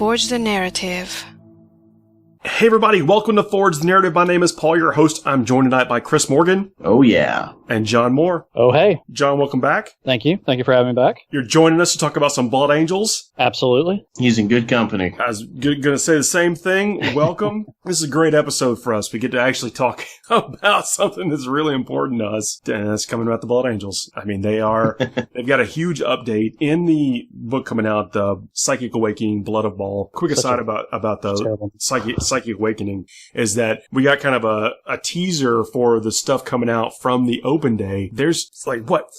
Forge the Narrative. Hey everybody, welcome to Forge the Narrative. My name is Paul, your host. I'm joined tonight by Chris Morgan. Oh yeah. And John Moore. Oh hey. John, welcome back. Thank you. Thank you for having me back. You're joining us to talk about some Blood Angels. Absolutely. He's in good company. I was going to say the same thing. Welcome. This is a great episode for us. We get to actually talk about something that's really important to us. And that's coming about the Blood Angels. I mean, they've got a huge update in the book coming out, the Psychic Awakening, Blood of Baal. Quick aside about the Psychic Awakening is that we got kind of a teaser for the stuff coming out from the open day. There's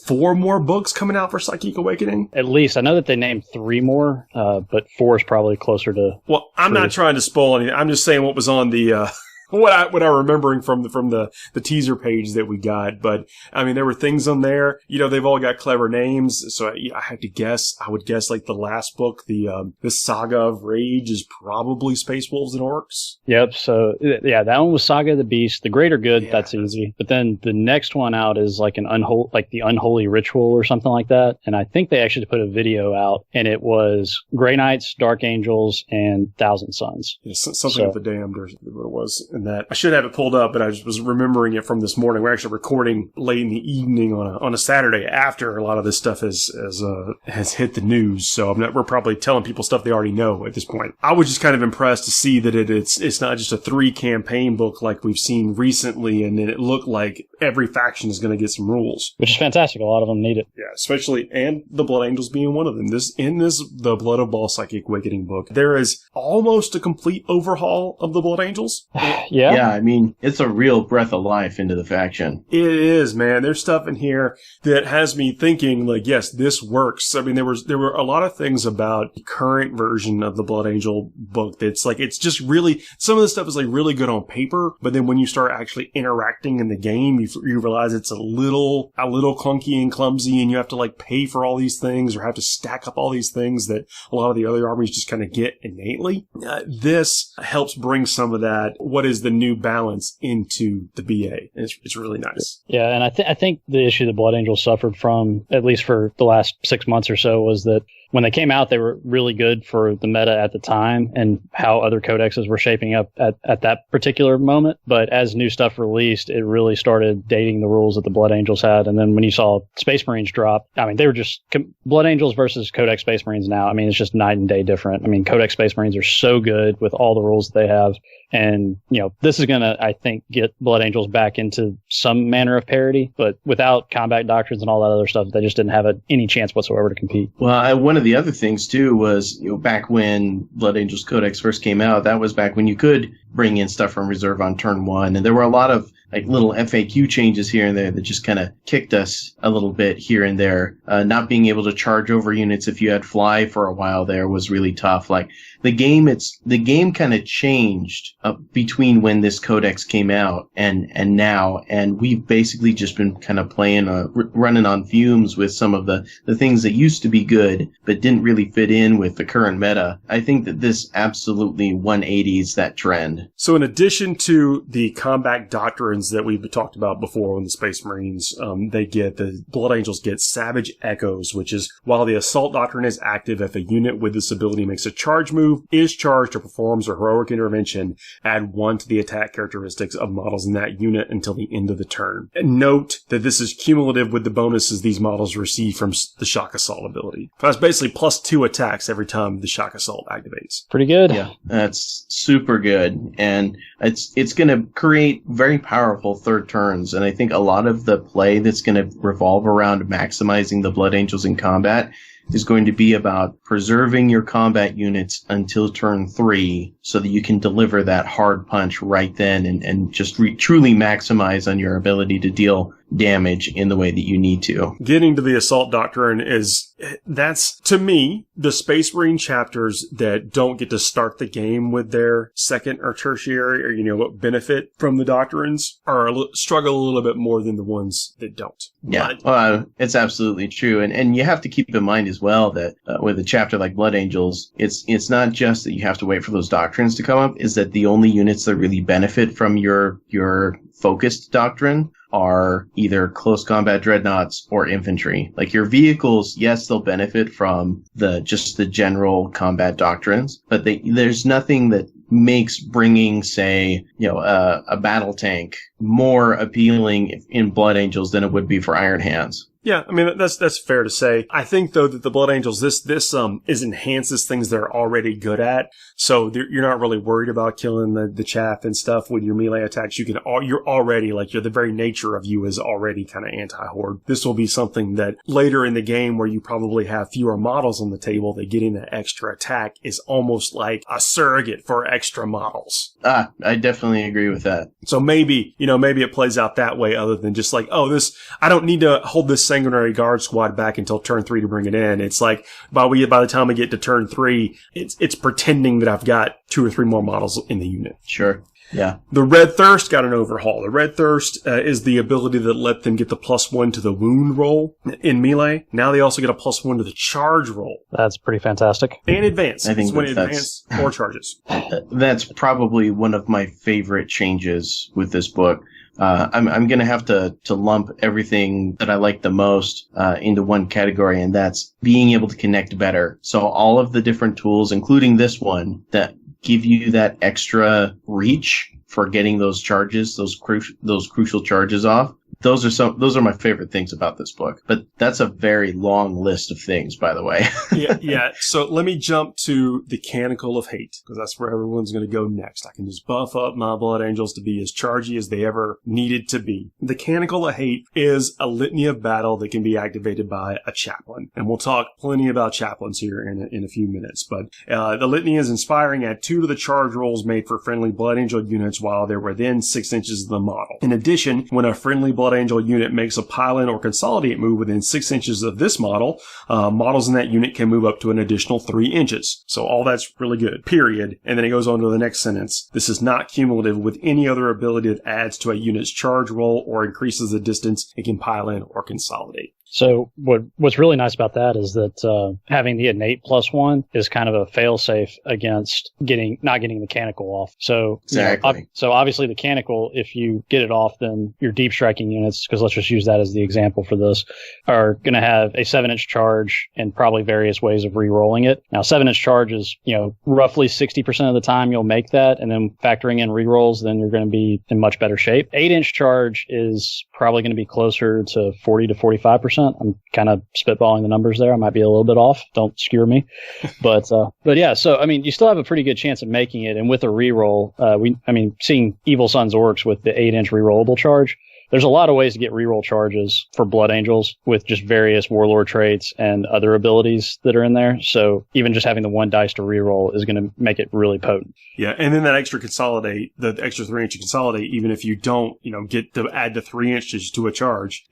4 more books coming out for Psychic Awakening? At least. I know that they named 3 more, but 4 is probably closer to... Well, I'm not trying to spoil anything. I'm just saying what was on the... What I'm remembering from the teaser page that we got. But, I mean, there were things on there. You know, they've all got clever names. So I have to guess. I would guess, like, the last book, the Saga of Rage is probably Space Wolves and Orcs. Yep. So, yeah, that one was Saga of the Beast. The Greater Good, that's easy. But then the next one out is, like, the Unholy Ritual or something like that. And I think they actually put a video out, and it was Grey Knights, Dark Angels, and Thousand Suns. Yeah, something with the Damned or what it was. And that I should have it pulled up, but I just was remembering it from this morning. We're actually recording late in the evening on a Saturday after a lot of this stuff has hit the news. So we're probably telling people stuff they already know at this point. I was just kind of impressed to see that it's not just a 3 campaign book like we've seen recently, and then it looked like every faction is going to get some rules, which is fantastic. A lot of them need it. Yeah, especially and the Blood Angels being one of them. The Blood of Baal Psychic Awakening book, there is almost a complete overhaul of the Blood Angels. Yeah, I mean, it's a real breath of life into the faction. It is, man. There's stuff in here that has me thinking, like, yes, this works. I mean, there were a lot of things about the current version of the Blood Angel book that's like, it's just really, some of the stuff is like really good on paper, but then when you start actually interacting in the game, you realize it's a little clunky and clumsy, and you have to like pay for all these things or have to stack up all these things that a lot of the other armies just kind of get innately. This helps bring some of that, what is the new balance, into the BA. It's really nice. Yeah, and I think the issue that Blood Angels suffered from, at least for the last 6 months or so, was that when they came out, they were really good for the meta at the time and how other codexes were shaping up at that particular moment. But as new stuff released, it really started dating the rules that the Blood Angels had. And then when you saw Space Marines drop, I mean, they were just Blood Angels versus Codex Space Marines now. I mean, it's just night and day different. I mean, Codex Space Marines are so good with all the rules that they have. And, you know, this is going to, I think, get Blood Angels back into some manner of parity. But without combat doctrines and all that other stuff, they just didn't have any chance whatsoever to compete. Well, one of the other things, too, was, you know, back when Blood Angels Codex first came out, that was back when you could bring in stuff from reserve on turn 1. And there were a lot of like little FAQ changes here and there that just kind of kicked us a little bit here and there. Not being able to charge over units if you had fly for a while there was really tough. Like the game kind of changed between when this codex came out and now, and we've basically just been kind of playing running on fumes with some of the things that used to be good but didn't really fit in with the current meta. I think that this absolutely 180s that trend. So in addition to the combat doctrines that we've talked about before in the Space Marines, the Blood Angels get Savage Echoes, which is while the Assault Doctrine is active, if a unit with this ability makes a charge move, is charged, or performs a heroic intervention, add 1 to the attack characteristics of models in that unit until the end of the turn. And note that this is cumulative with the bonuses these models receive from the Shock Assault ability. So that's basically plus 2 attacks every time the Shock Assault activates. Pretty good. Yeah, that's super good. And it's going to create very powerful third turns. And I think a lot of the play that's going to revolve around maximizing the Blood Angels in combat is going to be about preserving your combat units until turn 3 so that you can deliver that hard punch right then and just truly maximize on your ability to deal damage in the way that you need to. Getting to the Assault Doctrine that's, to me, the Space Marine chapters that don't get to start the game with their second or tertiary, or, what benefit from the doctrines struggle a little bit more than the ones that don't. Yeah, it's absolutely true. And you have to keep in mind as well that with a chapter like Blood Angels, it's not just that you have to wait for those doctrines to come up, is that the only units that really benefit from your focused doctrine are either close combat dreadnoughts or infantry. Like your vehicles, yes, they'll benefit from the general combat doctrines, but there's nothing that makes bringing, say, a battle tank more appealing in Blood Angels than it would be for Iron Hands. Yeah, I mean, that's fair to say. I think, though, that the Blood Angels, this enhances things they're already good at. So you're not really worried about killing the chaff and stuff with your melee attacks. You're already, the very nature of you is already kind of anti-horde. This will be something that later in the game where you probably have fewer models on the table, that getting that extra attack is almost like a surrogate for extra models. I definitely agree with that. So maybe it plays out that way other than just like, I don't need to hold this Sanguinary Guard squad back until turn 3 to bring it in. It's like by the time we get to turn 3, it's pretending that I've got 2 or 3 more models in the unit. Sure. Yeah. The Red Thirst got an overhaul. The Red Thirst is the ability that let them get the +1 to the wound roll in melee. Now they also get a +1 to the charge roll. That's pretty fantastic. And advance. I think it's when advance or charges. That's probably one of my favorite changes with this book. I'm going to have to lump everything that I like the most into one category, and that's being able to connect better. So all of the different tools, including this one, that give you that extra reach for getting those charges, those crucial charges off. Those are my favorite things about this book. But that's a very long list of things, by the way. Yeah. So let me jump to the Canticle of Hate, because that's where everyone's going to go next. I can just buff up my Blood Angels to be as chargy as they ever needed to be. The Canticle of Hate is a litany of battle that can be activated by a chaplain. And we'll talk plenty about chaplains here in a few minutes. But the litany is inspiring. Add 2 to the charge rolls made for friendly Blood Angel units while they're within 6 inches of the model. In addition, when a friendly Blood Angel unit makes a pile-in or consolidate move within 6 inches of this model, models in that unit can move up to an additional 3 inches. So all that's really good, period. And then it goes on to the next sentence. This is not cumulative with any other ability that adds to a unit's charge roll or increases the distance it can pile in or consolidate. So what's really nice about that is that having the innate +1 is kind of a fail-safe against not getting the Canticle off. So exactly. So obviously the Canticle, if you get it off, then your deep striking units, because let's just use that as the example for this, are going to have a 7-inch charge and probably various ways of re-rolling it. Now 7-inch charge is, roughly 60% of the time you'll make that, and then factoring in re-rolls, then you're going to be in much better shape. 8-inch charge is probably going to be closer to 40 to 45%. I'm kind of spitballing the numbers there. I might be a little bit off. Don't skewer me. But yeah, so, I mean, you still have a pretty good chance of making it. And with a reroll, seeing Evil Sun's Orcs with the 8-inch rerollable charge, there's a lot of ways to get reroll charges for Blood Angels with just various warlord traits and other abilities that are in there. So even just having the 1 dice to reroll is going to make it really potent. Yeah, and then that extra consolidate, the extra 3-inch consolidate, even if you don't, get to add the 3 inches to a charge,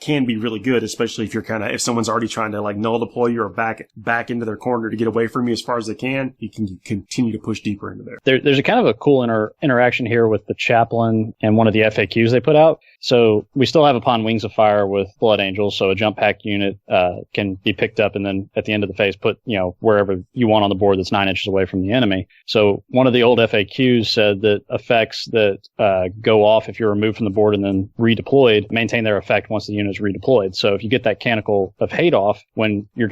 can be really good, especially if you're if someone's already trying to null deploy you or back into their corner to get away from you as far as they can, you can continue to push deeper into there. There's a kind of a cool interaction here with the chaplain and one of the FAQs they put out. So we still have Upon Wings of Fire with Blood Angels, so a jump pack unit can be picked up and then at the end of the phase put, wherever you want on the board that's 9 inches away from the enemy. So one of the old FAQs said that effects that go off if you're removed from the board and then redeployed maintain their effect once the unit is redeployed. So if you get that Canticle of Hate off when your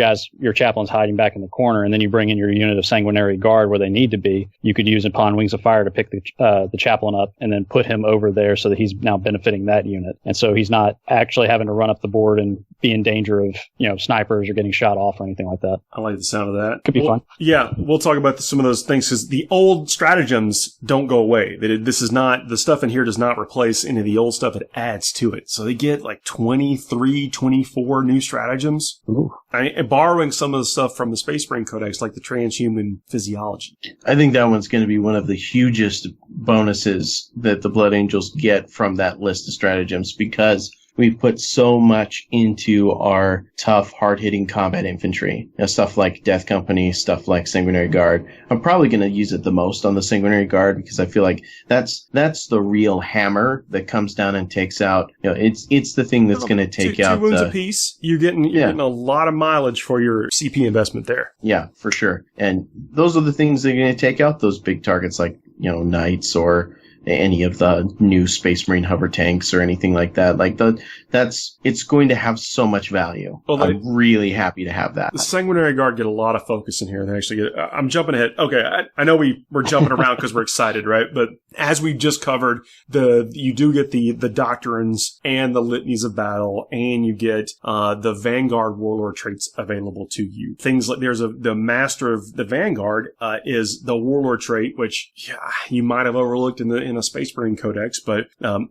chaplain's hiding back in the corner and then you bring in your unit of Sanguinary Guard where they need to be, you could use Upon Wings of Fire to pick the chaplain up and then put him over there so that he's now benefiting that unit. And so he's not actually having to run up the board and be in danger of, snipers or getting shot off or anything like that. I like the sound of that. Could be fun. Yeah, we'll talk about some of those things because the old stratagems don't go away. This is not, the stuff in here does not replace any of the old stuff. It adds to it. So they get 23, 24 new stratagems. Ooh. Borrowing some of the stuff from the Space Marine Codex, like the transhuman physiology. I think that one's going to be one of the hugest bonuses that the Blood Angels get from that list of stratagems because we've put so much into our tough, hard-hitting combat infantry. Stuff like Death Company, stuff like Sanguinary Guard. I'm probably going to use it the most on the Sanguinary Guard because I feel like that's the real hammer that comes down and takes out. It's the thing that's going to take out 2 wounds apiece. You're getting a lot of mileage for your CP investment there. Yeah, for sure. And those are the things that are going to take out those big targets like, Knights or any of the new Space Marine hover tanks or anything like that. It's going to have so much value. Well, I'm really happy to have that. The Sanguinary Guard get a lot of focus in here. They actually I'm jumping ahead. Okay, I know we're jumping around because we're excited, right? But as we just covered, you do get the doctrines and the litanies of battle, and you get the Vanguard Warlord traits available to you. Things like the Master of the Vanguard is the Warlord trait, which you might have overlooked in a Space Marine Codex, but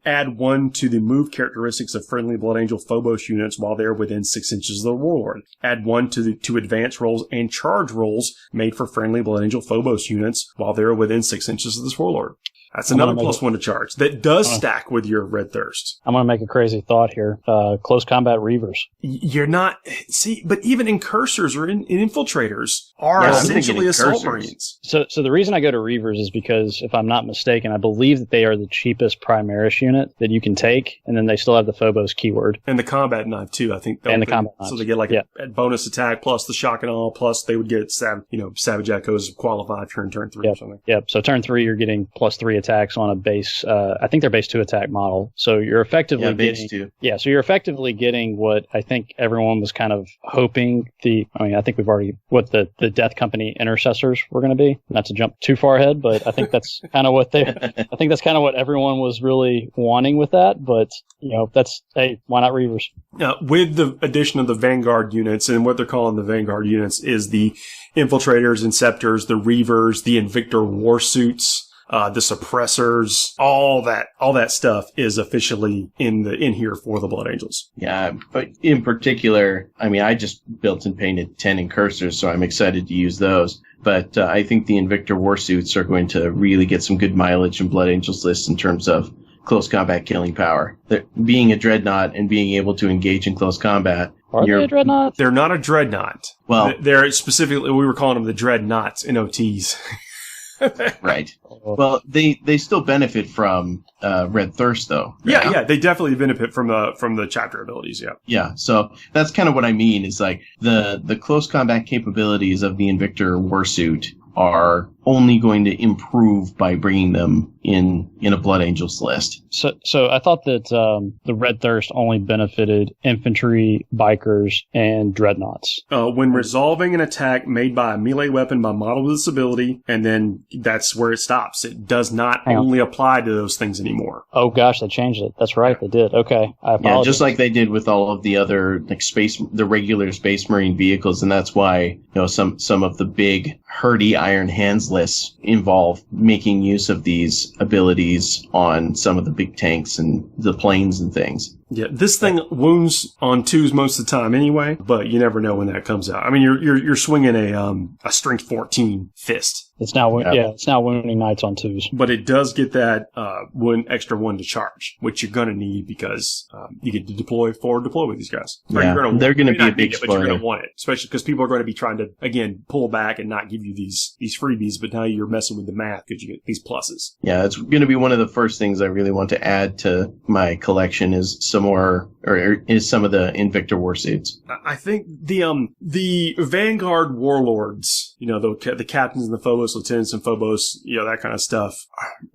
add 1 to the move characteristics of friendly Blood Angel Phobos units while they're within 6 inches of the Warlord. Add 1 to advance rolls and charge rolls made for friendly Blood Angel Phobos units while they're within 6 inches of this Warlord. That's another +1 to charge. That does stack with your Red Thirst. I'm going to make a crazy thought here. Close combat Reavers. You're not... See, but even Incursors or Infiltrators are essentially Assault Marines. So the reason I go to Reavers is because, if I'm not mistaken, I believe that they are the cheapest Primaris unit that you can take, and then they still have the Phobos keyword. And the Combat Knife, too, I think. And the Combat Knife. So they get a bonus attack, plus the Shock and All, plus they would get Savage Echoes qualified turn 3 or something. Yep, so turn 3, you're getting +3 attacks on a base, I think they're base 2 attack model. So you're effectively base 2. Yeah, so you're effectively getting what I think everyone was kind of hoping I think we've already, what the Death Company Intercessors were going to be. Not to jump too far ahead, but I think that's kind of what what everyone was really wanting with that. But, why not Reavers? Now, with the addition of the Vanguard units, and what they're calling the Vanguard units is the Infiltrators, Inceptors, the Reavers, the Invictor Warsuits, the Suppressors, all that stuff is officially in here for the Blood Angels. Yeah, but in particular, I just built and painted 10 Incursors, so I'm excited to use those. But I think the Invictor Warsuits are going to really get some good mileage in Blood Angels lists in terms of close combat killing power. Being a Dreadnought and being able to engage in close combat. Are they a Dreadnought? They're not a Dreadnought. Well, they're specifically, we were calling them the Dreadnoughts in OTs. Right. Well, they still benefit from Red Thirst, though. Right? Yeah, they definitely benefit from the chapter abilities. Yeah. Yeah. So that's kind of what I mean. Is like the close combat capabilities of the Invictor Warsuit are only going to improve by bringing them in a Blood Angels list. So I thought that the Red Thirst only benefited infantry, bikers, and dreadnoughts. When resolving an attack made by a melee weapon by model with this ability, and then that's where it stops. It does not only apply to those things anymore. Oh gosh, they changed it. That's right, they did. Okay, I apologize. Yeah, just like they did with all of the other the regular Space Marine vehicles, and that's why some of the big herdy Iron Hands lists involve making use of these abilities on some of the big tanks and the planes and things. Yeah, this thing wounds on 2s most of the time anyway, but you never know when that comes out. You're swinging a strength 14 fist. It's now wounding Knights on 2s. But it does get that extra 1 to charge, which you're going to need because you get to forward deploy with these guys. Yeah, they're going to be a big exploiter. But you're going to want it, especially because people are going to be trying to, again, pull back and not give you these freebies, but now you're messing with the math because you get these pluses. Yeah, it's going to be one of the first things I really want to add to my collection is some of the Invictor Warsuits. I think the Vanguard Warlords, the captains and the Phobos lieutenants and Phobos, that kind of stuff,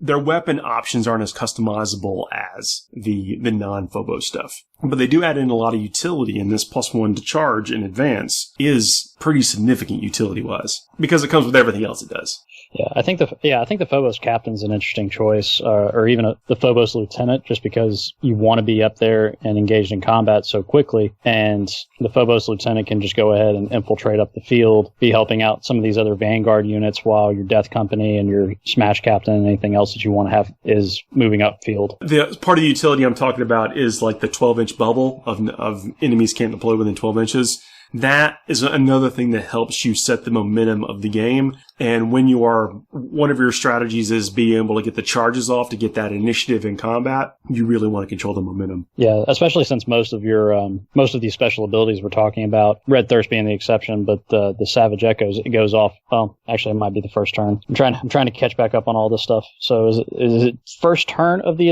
their weapon options aren't as customizable as the non-Phobos stuff. But they do add in a lot of utility, and this +1 to charge in advance is pretty significant utility-wise because it comes with everything else it does. Yeah, I think the Phobos captain's an interesting choice, or even the Phobos lieutenant, just because you want to be up there and engaged in combat so quickly, and the Phobos lieutenant can just go ahead and infiltrate up the field, be helping out some of these other Vanguard units while your Death Company and your Smash Captain and anything else that you want to have is moving up field. The part of the utility I'm talking about is like the 12-inch bubble of enemies can't deploy within 12 inches. That is another thing that helps you set the momentum of the game And when one of your strategies is being able to get the charges off to get that initiative in combat, you really want to control the momentum. Yeah, especially since most of these special abilities we're talking about, Red Thirst being the exception, but the Savage Echoes, it goes off. Well, actually, it might be the first turn. I'm trying to catch back up on all this stuff. So is it first turn of the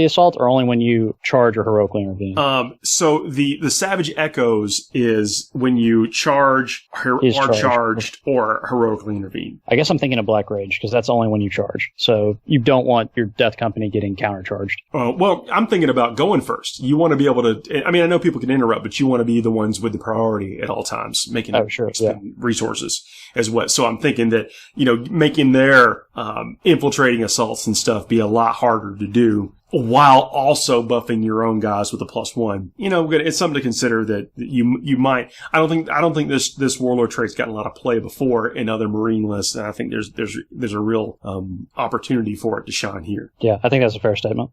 assault, or only when you charge or heroically intervene? So the Savage Echoes is when you charge, charged, or heroically intervene. I guess I'm thinking of Black Rage, because that's only when you charge. So you don't want your Death Company getting countercharged. Well, I'm thinking about going first. You want to be able to, I mean, I know people can interrupt, but you want to be the ones with the priority at all times, making resources as well. So I'm thinking that, making their infiltrating assaults and stuff be a lot harder to do, while also buffing your own guys with a +1. It's something to consider that you might. I don't think this warlord trait's gotten a lot of play before in other Marine lists, and I think there's a real opportunity for it to shine here. Yeah, I think that's a fair statement.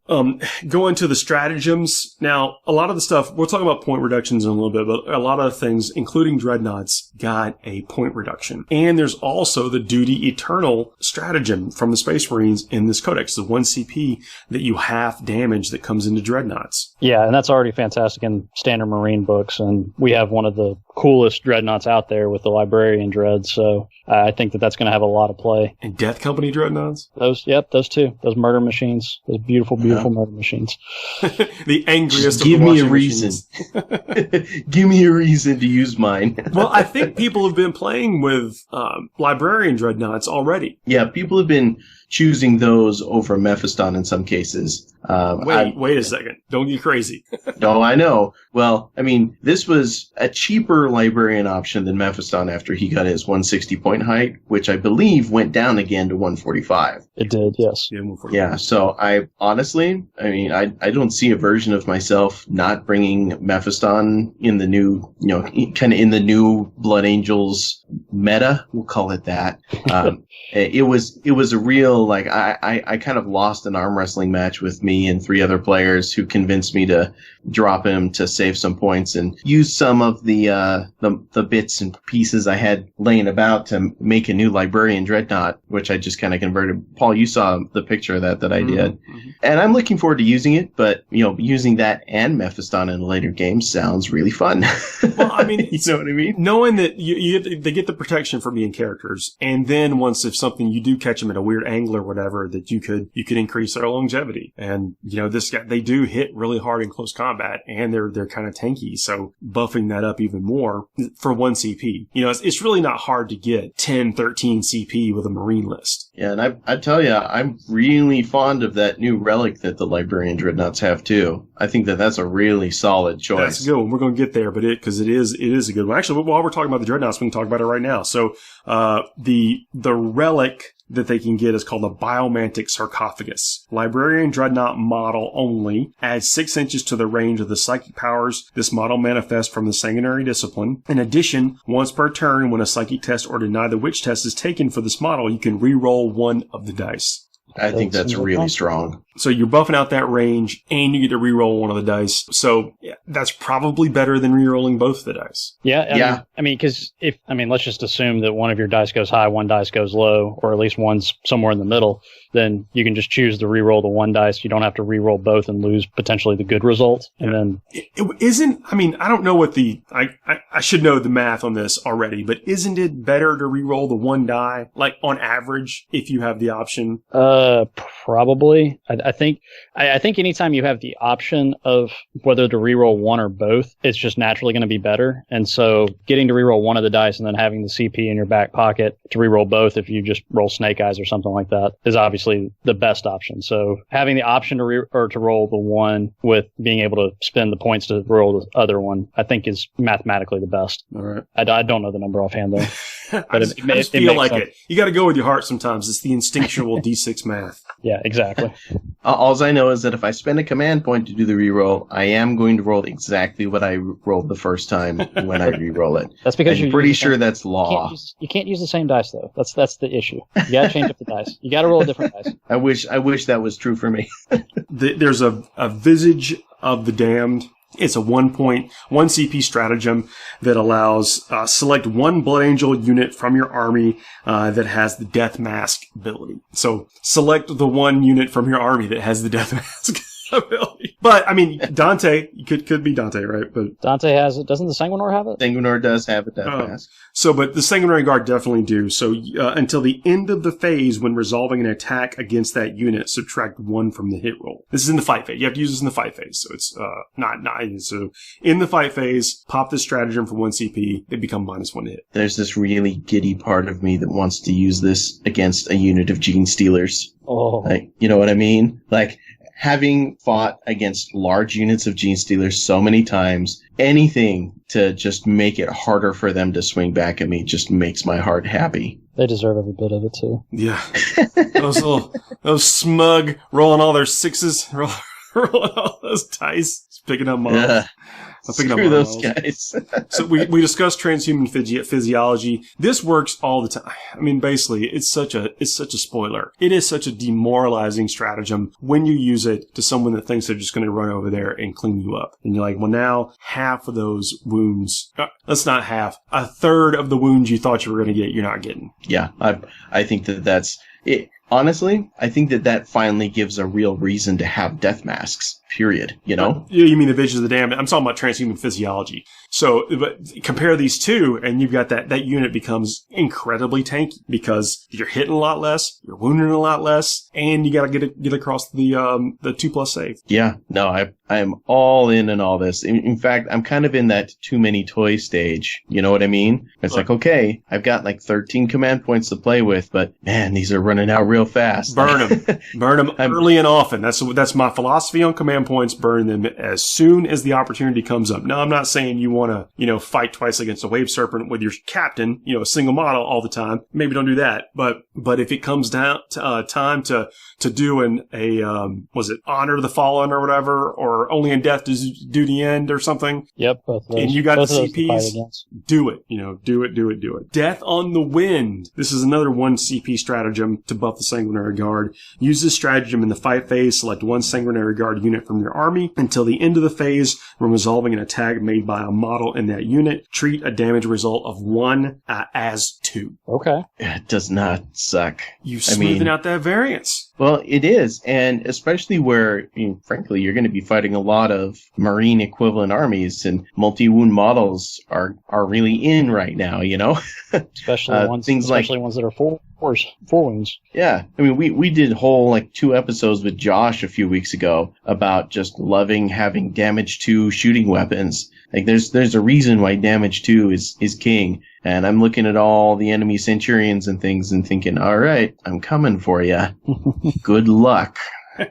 Going to the stratagems now, a lot of the stuff we'll talk about point reductions in a little bit, but a lot of things, including dreadnoughts, got a point reduction, and there's also the Duty Eternal stratagem from the Space Marines in this codex, the 1 CP that you have damage that comes into dreadnoughts. Yeah, and that's already fantastic in standard Marine books, and we have one of the coolest dreadnoughts out there with the Librarian dread, so I think that's going to have a lot of play. And Death Company dreadnoughts? Those two. Those murder machines. Those beautiful murder machines. The angriest Just give of the me a reason. Give me a reason to use mine. Well, I think people have been playing with Librarian dreadnoughts already. Yeah, people have been choosing those over Mephiston in some cases. Wait a second. Don't get crazy. No, I know. Well, I mean, this was a cheaper Librarian option than Mephiston after he got his 160 point height, which I believe went down again to 145. It did, yes. Yeah, so I don't see a version of myself not bringing Mephiston in the new, kind of in the new Blood Angels meta. We'll call it that. It was a real, I kind of lost an arm wrestling match with me and 3 other players who convinced me to drop him to save some points and use some of the bits and pieces I had laying about to make a new Librarian Dreadnought, which I just kind of converted. Paul, you saw the picture of that I did. Mm-hmm. And I'm looking forward to using it, but, using that and Mephiston in a later game sounds really fun. Well, I mean, you know what I mean? Knowing that they get the protection from being characters, and then once if something you do catch them at a weird angle or whatever, that you could increase their longevity. And this guy, they do hit really hard in close combat, and they're kind of tanky, so buffing that up even more for 1 CP. It's really not hard to get 10, 13 CP with a Marine list. Yeah, and I tell you, I'm really fond of that new relic that the Librarian Dreadnoughts have too. I think that's a really solid choice. That's a good one. We're going to get there, because it is a good one. Actually, while we're talking about the Dreadnoughts, we can talk about it right now. So, the relic that they can get is called the Biomantic Sarcophagus. Librarian Dreadnought model only. Adds 6 inches to the range of the psychic powers this model manifests from the Sanguinary Discipline. In addition, once per turn, when a psychic test or deny the witch test is taken for this model, you can re-roll 1 of the dice. I think that's really strong. So you're buffing out that range, and you get to re-roll 1 of the dice. So that's probably better than re-rolling both of the dice. Yeah. I mean, because let's just assume that one of your dice goes high, 1 dice goes low, or at least one's somewhere in the middle. Then you can just choose to re-roll the 1 dice. You don't have to re-roll both and lose potentially the good result. And then it isn't. I mean, I don't know what I should know the math on this already, but isn't it better to re-roll the 1 die, like on average, if you have the option? Probably. I think anytime you have the option of whether to reroll 1 or both, it's just naturally going to be better. And so getting to reroll 1 of the dice and then having the CP in your back pocket to reroll both if you just roll Snake Eyes or something like that is obviously the best option. So having the option to roll the 1 with being able to spend the points to roll the other one, I think is mathematically the best. All right. I don't know the number offhand though. But I just feel like it. You got to go with your heart sometimes. It's the instinctual D6 math. Yeah, exactly. All I know is that if I spend a command point to do the reroll, I am going to roll exactly what I rolled the first time when I reroll it. That's because I'm pretty sure that's law. You can't use the same dice though. That's the issue. You got to change up the dice. You got to roll a different dice. I wish that was true for me. There's a Visage of the Damned It's a 1 CP stratagem that allows select one Blood Angel unit from your army that has the Death Mask ability. So select the one unit from your army that has the Death Mask ability. But I mean, Dante could be Dante, right? But Dante has it. Doesn't the Sanguinary have it? Sanguinary does have a Death Mask. So, but the Sanguinary Guard definitely do. So, until the end of the phase, when resolving an attack against that unit, subtract 1 from the hit roll. This is in the fight phase. You have to use this in the fight phase. So it's not. So in the fight phase, pop this stratagem for 1 CP. They become -1 to hit. There's this really giddy part of me that wants to use this against a unit of Gene Stealers. Oh, Like, you know what I mean? Like, having fought against large units of Gene Stealers so many times, anything to just make it harder for them to swing back at me just makes my heart happy. they deserve every bit of it too. Yeah, those smug rolling all their 6s, rolling all those dice, picking up models. Yeah. Screw those guys. So we discussed transhuman physiology. This works all the time. I mean, basically, it's such a spoiler. It is such a demoralizing stratagem when you use it to someone that thinks they're just going to run over there and clean you up. And you're like, well, now half of those wounds, that's not half, a third of the wounds you thought you were going to get, you're not getting. Yeah, I think that's it. Honestly, I think that finally gives a real reason to have death masks, period, you know? You mean the Visions of the Damned? I'm talking about transhuman physiology. So, but compare these two, and you've got that unit becomes incredibly tanky because you're hitting a lot less, you're wounding a lot less, and you got to get across the 2+ save. Yeah, no, I am all in on all this. In fact, I'm kind of in that too many toy stage. You know what I mean? It's like, okay, I've got like 13 command points to play with, but man, these are running out real fast. Burn them early and often. That's my philosophy on command points. Burn them as soon as the opportunity comes up. Now, I'm not saying you want to, fight twice against a wave serpent with your captain, a single model all the time. Maybe don't do that. But if it comes down to time to do was it Honor the Fallen or whatever, or Only in Death do the End or something? Yep, both of those. And you got both the of those to fight CPs. against. Do it. Do it. Death on the Wind. This is another 1 CP stratagem to buff the Sanguinary Guard. Use this stratagem in the fight phase. Select 1 Sanguinary Guard unit from your army until the end of the phase when resolving an attack made by a model in that unit. Treat a damage result of 1 as 2. Okay. It does not suck. You smoothing out that variance. Well, it is, and especially where, frankly, you're going to be fighting a lot of Marine equivalent armies, and multi-wound models are really in right now, Especially ones that are four wounds. Yeah, I mean, we did whole 2 episodes with Josh a few weeks ago about just loving having damage 2 shooting weapons. Like, there's a reason why damage 2 is king. And I'm looking at all the enemy Centurions and things and thinking, all right, I'm coming for you. Good luck. I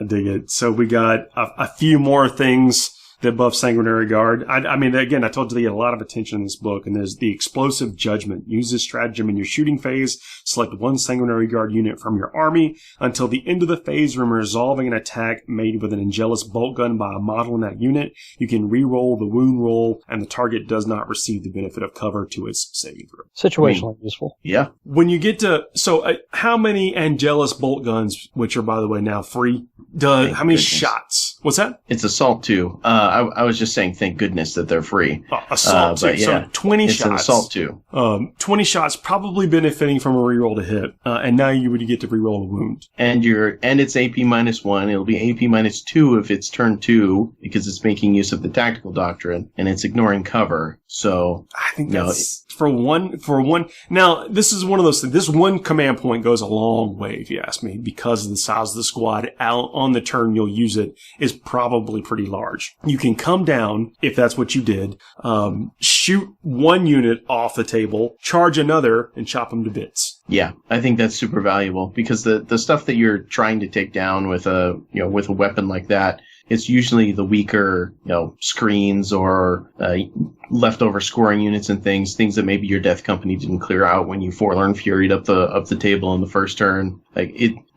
dig it. So we got a few more things that buff Sanguinary Guard. I mean, again, I told you they get a lot of attention in this book, and there's the Explosive Judgment. Use this stratagem in your shooting phase. Select 1 Sanguinary Guard unit from your army until the end of the phase when resolving an attack made with an Angelus bolt gun by a model in that unit. You can re-roll the wound roll, and the target does not receive the benefit of cover to its saving throw. Situationally useful. Yeah. When you get to, how many Angelus bolt guns, which are, by the way, now free, how many shots? What's that? It's Assault 2. I was just saying, thank goodness that they're free. Assault 2. Yeah, so 20 it's shots. An Assault 2. 20 shots probably benefiting from a reroll to hit. And now you would get to reroll a wound. And it's AP -1. It'll be AP -2 if it's turn 2, because it's making use of the tactical doctrine, and it's ignoring cover. So I think that's for one. Now, this is one of those things. This one command point goes a long way, if you ask me, because of the size of the squad. Out on the turn you'll use it is probably pretty large. You can come down, if that's what you did, shoot 1 unit off the table, charge another, and chop them to bits. Yeah, I think that's super valuable, because the stuff that you're trying to take down with a weapon like that, it's usually the weaker, screens or leftover scoring units and things that maybe your Death Company didn't clear out when you Forlorn Furied up the table in the first turn.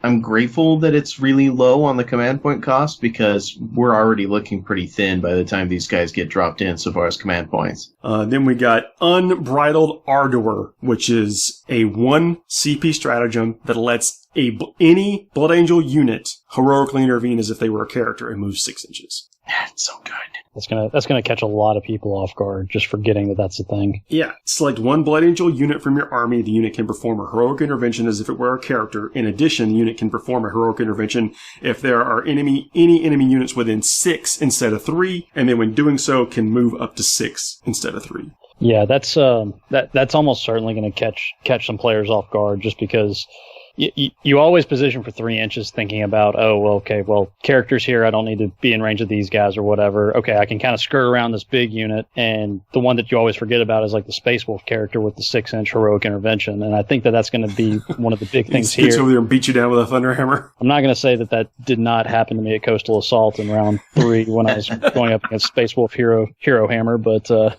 I'm grateful that it's really low on the command point cost, because we're already looking pretty thin by the time these guys get dropped in so far as command points. Then we got Unbridled Ardor, which is a 1 CP stratagem that lets any Blood Angel unit heroically intervene as if they were a character and move 6 inches. It's so good. That's gonna catch a lot of people off guard, just forgetting that that's the thing. Yeah. Select one Blood Angel unit from your army. The unit can perform a heroic intervention as if it were a character. In addition, the unit can perform a heroic intervention if there are any enemy units within 6 instead of 3, and then when doing so, can move up to 6 instead of 3. Yeah, that's almost certainly going to catch some players off guard, just because you always position for 3 inches thinking about, characters here, I don't need to be in range of these guys or whatever. Okay, I can kind of skirt around this big unit, and the one that you always forget about is like the Space Wolf character with the 6-inch heroic intervention, and I think that's going to be one of the big things here. He over there and beat you down with a Thunderhammer. I'm not going to say that did not happen to me at Coastal Assault in round 3 when I was going up against Space Wolf Hero Hammer, but...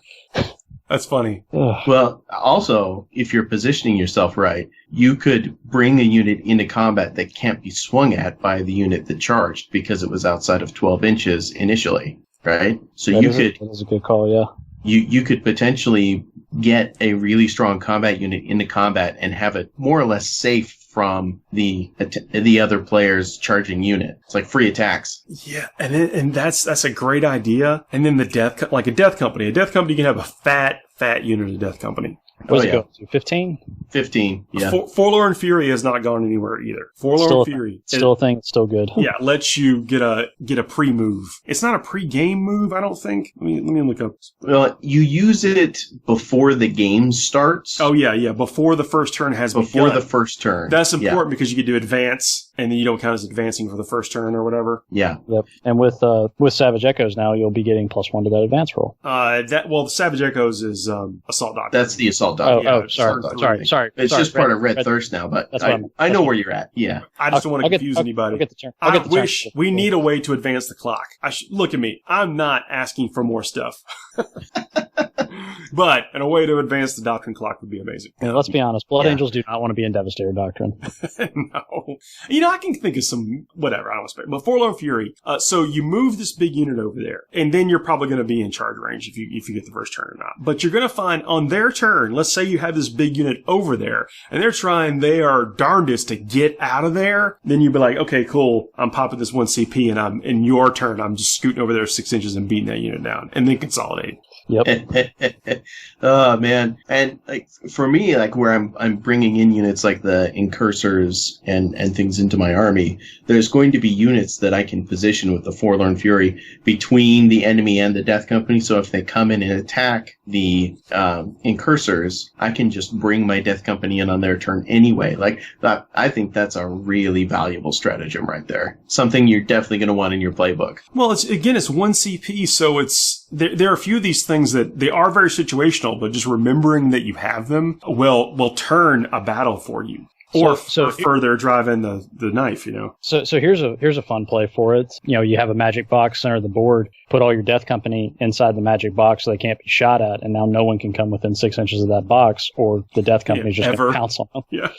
That's funny. Well, also, if you're positioning yourself right, you could bring a unit into combat that can't be swung at by the unit that charged because it was outside of 12 inches initially, right? So that is a good call, yeah. You could potentially get a really strong combat unit into combat and have it more or less safe from the other player's charging unit. It's like free attacks. Yeah, and that's a great idea. And then a death company. A death company can have a fat unit of Death Company. What does it go to? 15? 15, yeah. Forlorn Fury has not gone anywhere either. Forlorn Fury. Still a thing. Still good. Yeah, lets you get a pre-move. It's not a pre-game move, I don't think. Let me look up. Well, you use it before the game starts. Oh, yeah. Before the first turn has begun. Before the first turn. That's important because you get to advance, and then you don't count as advancing for the first turn or whatever. Yeah. Yep. And with Savage Echoes now, you'll be getting +1 to that advance roll. The Savage Echoes is Assault Doctrine. That's the Assault Doctrine. Sorry. It's just part of Red Thirst now, but I know where you're at. Yeah. I just don't want to confuse anybody. I'll get the turn. I wish we need a way to advance the clock. Look at me. I'm not asking for more stuff. But a way to advance the Doctrine clock would be amazing. Yeah, let's be honest. Blood Angels do not want to be in Devastator Doctrine. No. I can think of some, whatever, I don't expect. But Forlorn Fury, so you move this big unit over there, and then you're probably going to be in charge range if you get the first turn or not. But you're going to find on their turn, let's say you have this big unit over there, and they're trying their darndest to get out of there, then you'd be like, okay, cool, I'm popping this 1 CP, and I'm in your turn, I'm just scooting over there 6 inches and beating that unit down, and then consolidating. Yep. Oh man, and like for me, like where I'm bringing in units like the Incursors and things into my army, there's going to be units that I can position with the Forlorn Fury between the enemy and the Death Company. So if they come in and attack the Incursors, I can just bring my Death Company in on their turn anyway. Like that, I think that's a really valuable stratagem right there. Something you're definitely going to want in your playbook. Well, it's 1 CP, so it's there are a few of these things that they are very situational, but just remembering that you have them will turn a battle for you. Or further drive in the knife, So here's a fun play for it. You have a magic box center of the board. Put all your Death Company inside the magic box so they can't be shot at, and now no one can come within 6 inches of that box, or the Death Company is just going to pounce on them. Yeah.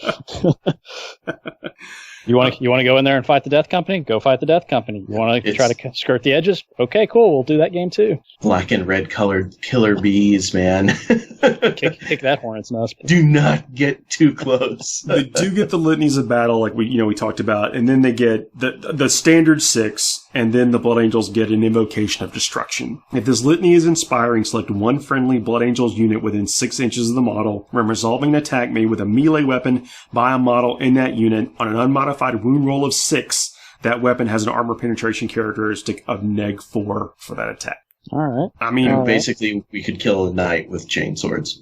You want to go in there and fight the Death Company? Go fight the Death Company. You want to try to skirt the edges? Okay, cool. We'll do that game too. Black and red colored killer bees, man. kick that hornet's nest. Do not get too close. They do get the litanies of battle, like we talked about, and then they get the standard 6, and then the Blood Angels get an invocation of destruction. If this litany is inspiring, select one friendly Blood Angels unit within 6 inches of the model. When resolving an attack made with a melee weapon by a model in that unit on an unmodified wound roll of 6, that weapon has an armor penetration characteristic of -4 for that attack. All right. I mean, basically, we could kill a knight with chain swords.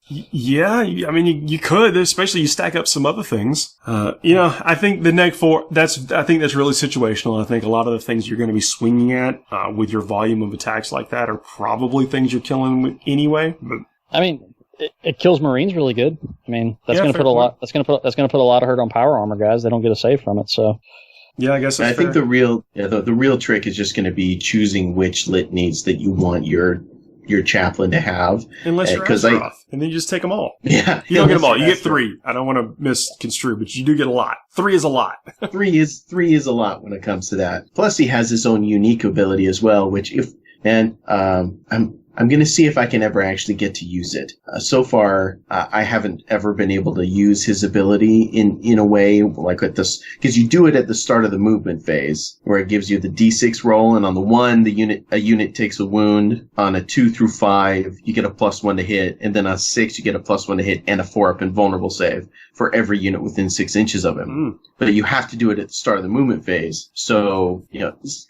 Yeah, I mean, you could, especially you stack up some other things. I think the -4, I think that's really situational. I think a lot of the things you're going to be swinging at with your volume of attacks like that are probably things you're killing with anyway. But I mean, it kills Marines really good. I mean, that's going to put a lot. That's going to put a lot of hurt on power armor guys. They don't get a save from it. So, yeah, I guess. I think the real trick is just going to be choosing which litanies that you want your chaplain to have. Unless you're Astaroth, and then you just take them all. Yeah, you don't get them all. You get 3. I don't want to misconstrue, but you do get a lot. 3 is a lot. 3 is a lot when it comes to that. Plus, he has his own unique ability as well, which I'm going to see if I can ever actually get to use it. So far, I haven't ever been able to use his ability in a way like at this, because you do it at the start of the movement phase, where it gives you the D6 roll, and on the 1, a unit takes a wound. On a 2 through 5, you get a +1 to hit, and then on 6, you get a +1 to hit and a 4-up invulnerable save for every unit within 6 inches of him. But you have to do it at the start of the movement phase. So,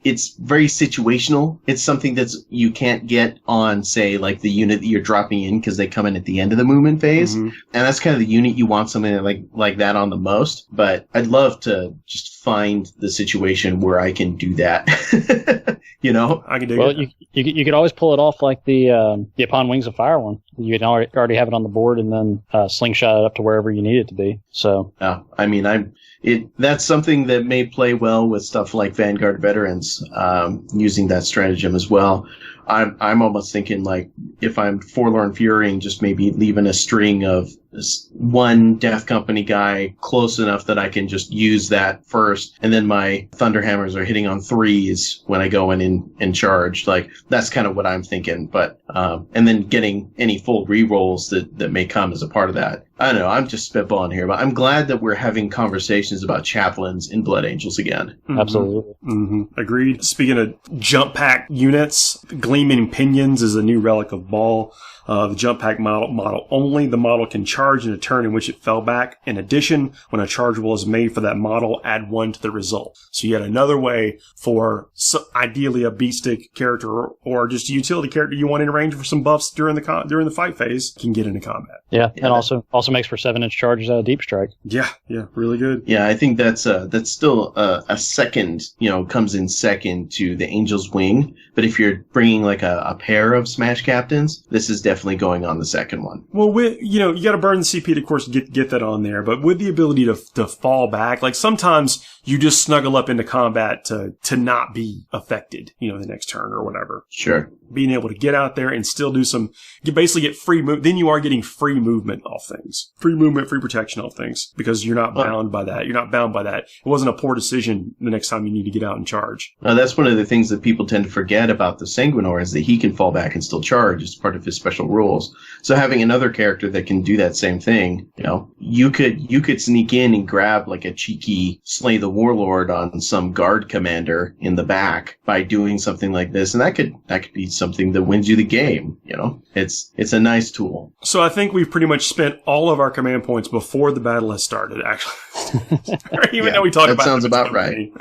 it's very situational. It's something you can't get on, say, like the unit that you're dropping in because they come in at the end of the movement phase. And that's kind of the unit you want something like that on the most. But I'd love to just find the situation where I can do that. I can do it. You could always pull it off like the Upon Wings of Fire one. You can already have it on the board and then slingshot it up to wherever you need it to be. So, that's something that may play well with stuff like Vanguard Veterans, using that stratagem as well. I'm almost thinking like if I'm Forlorn Furying, just maybe leaving a string of one Death Company guy close enough that I can just use that first, and then my Thunderhammers are hitting on 3s when I go in charge. Like that's kind of what I'm thinking. But and then getting any full rerolls that may come as a part of that. I don't know. I'm just spitballing here, but I'm glad that we're having conversations about chaplains in Blood Angels again. Absolutely. Agreed. Speaking of jump pack units, Gleaming Pinions is a new relic of Baal. The jump pack model only. The model can charge in a turn in which it fell back. In addition, when a charge roll is made for that model, add 1 to the result. So yet another way for ideally a beatstick character or just a utility character you want in range for some buffs during the fight phase can get into combat. Yeah, and also makes for 7-inch charges out of Deep Strike. Yeah, really good. Yeah, I think that's still a second, comes in second to the Angel's Wing. But if you're bringing like a pair of Smash Captains, this is definitely going on the second one. Well, you got to burn the CP to, of course, get that on there. But with the ability to fall back, like sometimes you just snuggle up into combat to not be affected, the next turn or whatever. Sure. Being able to get out there and still do you basically get free move. Then you are getting free movement off things. Free movement, free protection off things. Because you're not bound by that. You're not bound by that. It wasn't a poor decision the next time you need to get out and charge. That's one of the things that people tend to forget about the Sanguinary is that he can fall back and still charge as part of his special rules. So having another character that can do that same thing, you could sneak in and grab like a cheeky Slay the Warlord on some guard commander in the back by doing something like this, and that could be something that wins you the game. It's a nice tool. So I think we've pretty much spent all of our command points before the battle has started, actually. Even though we talked about that sounds about right.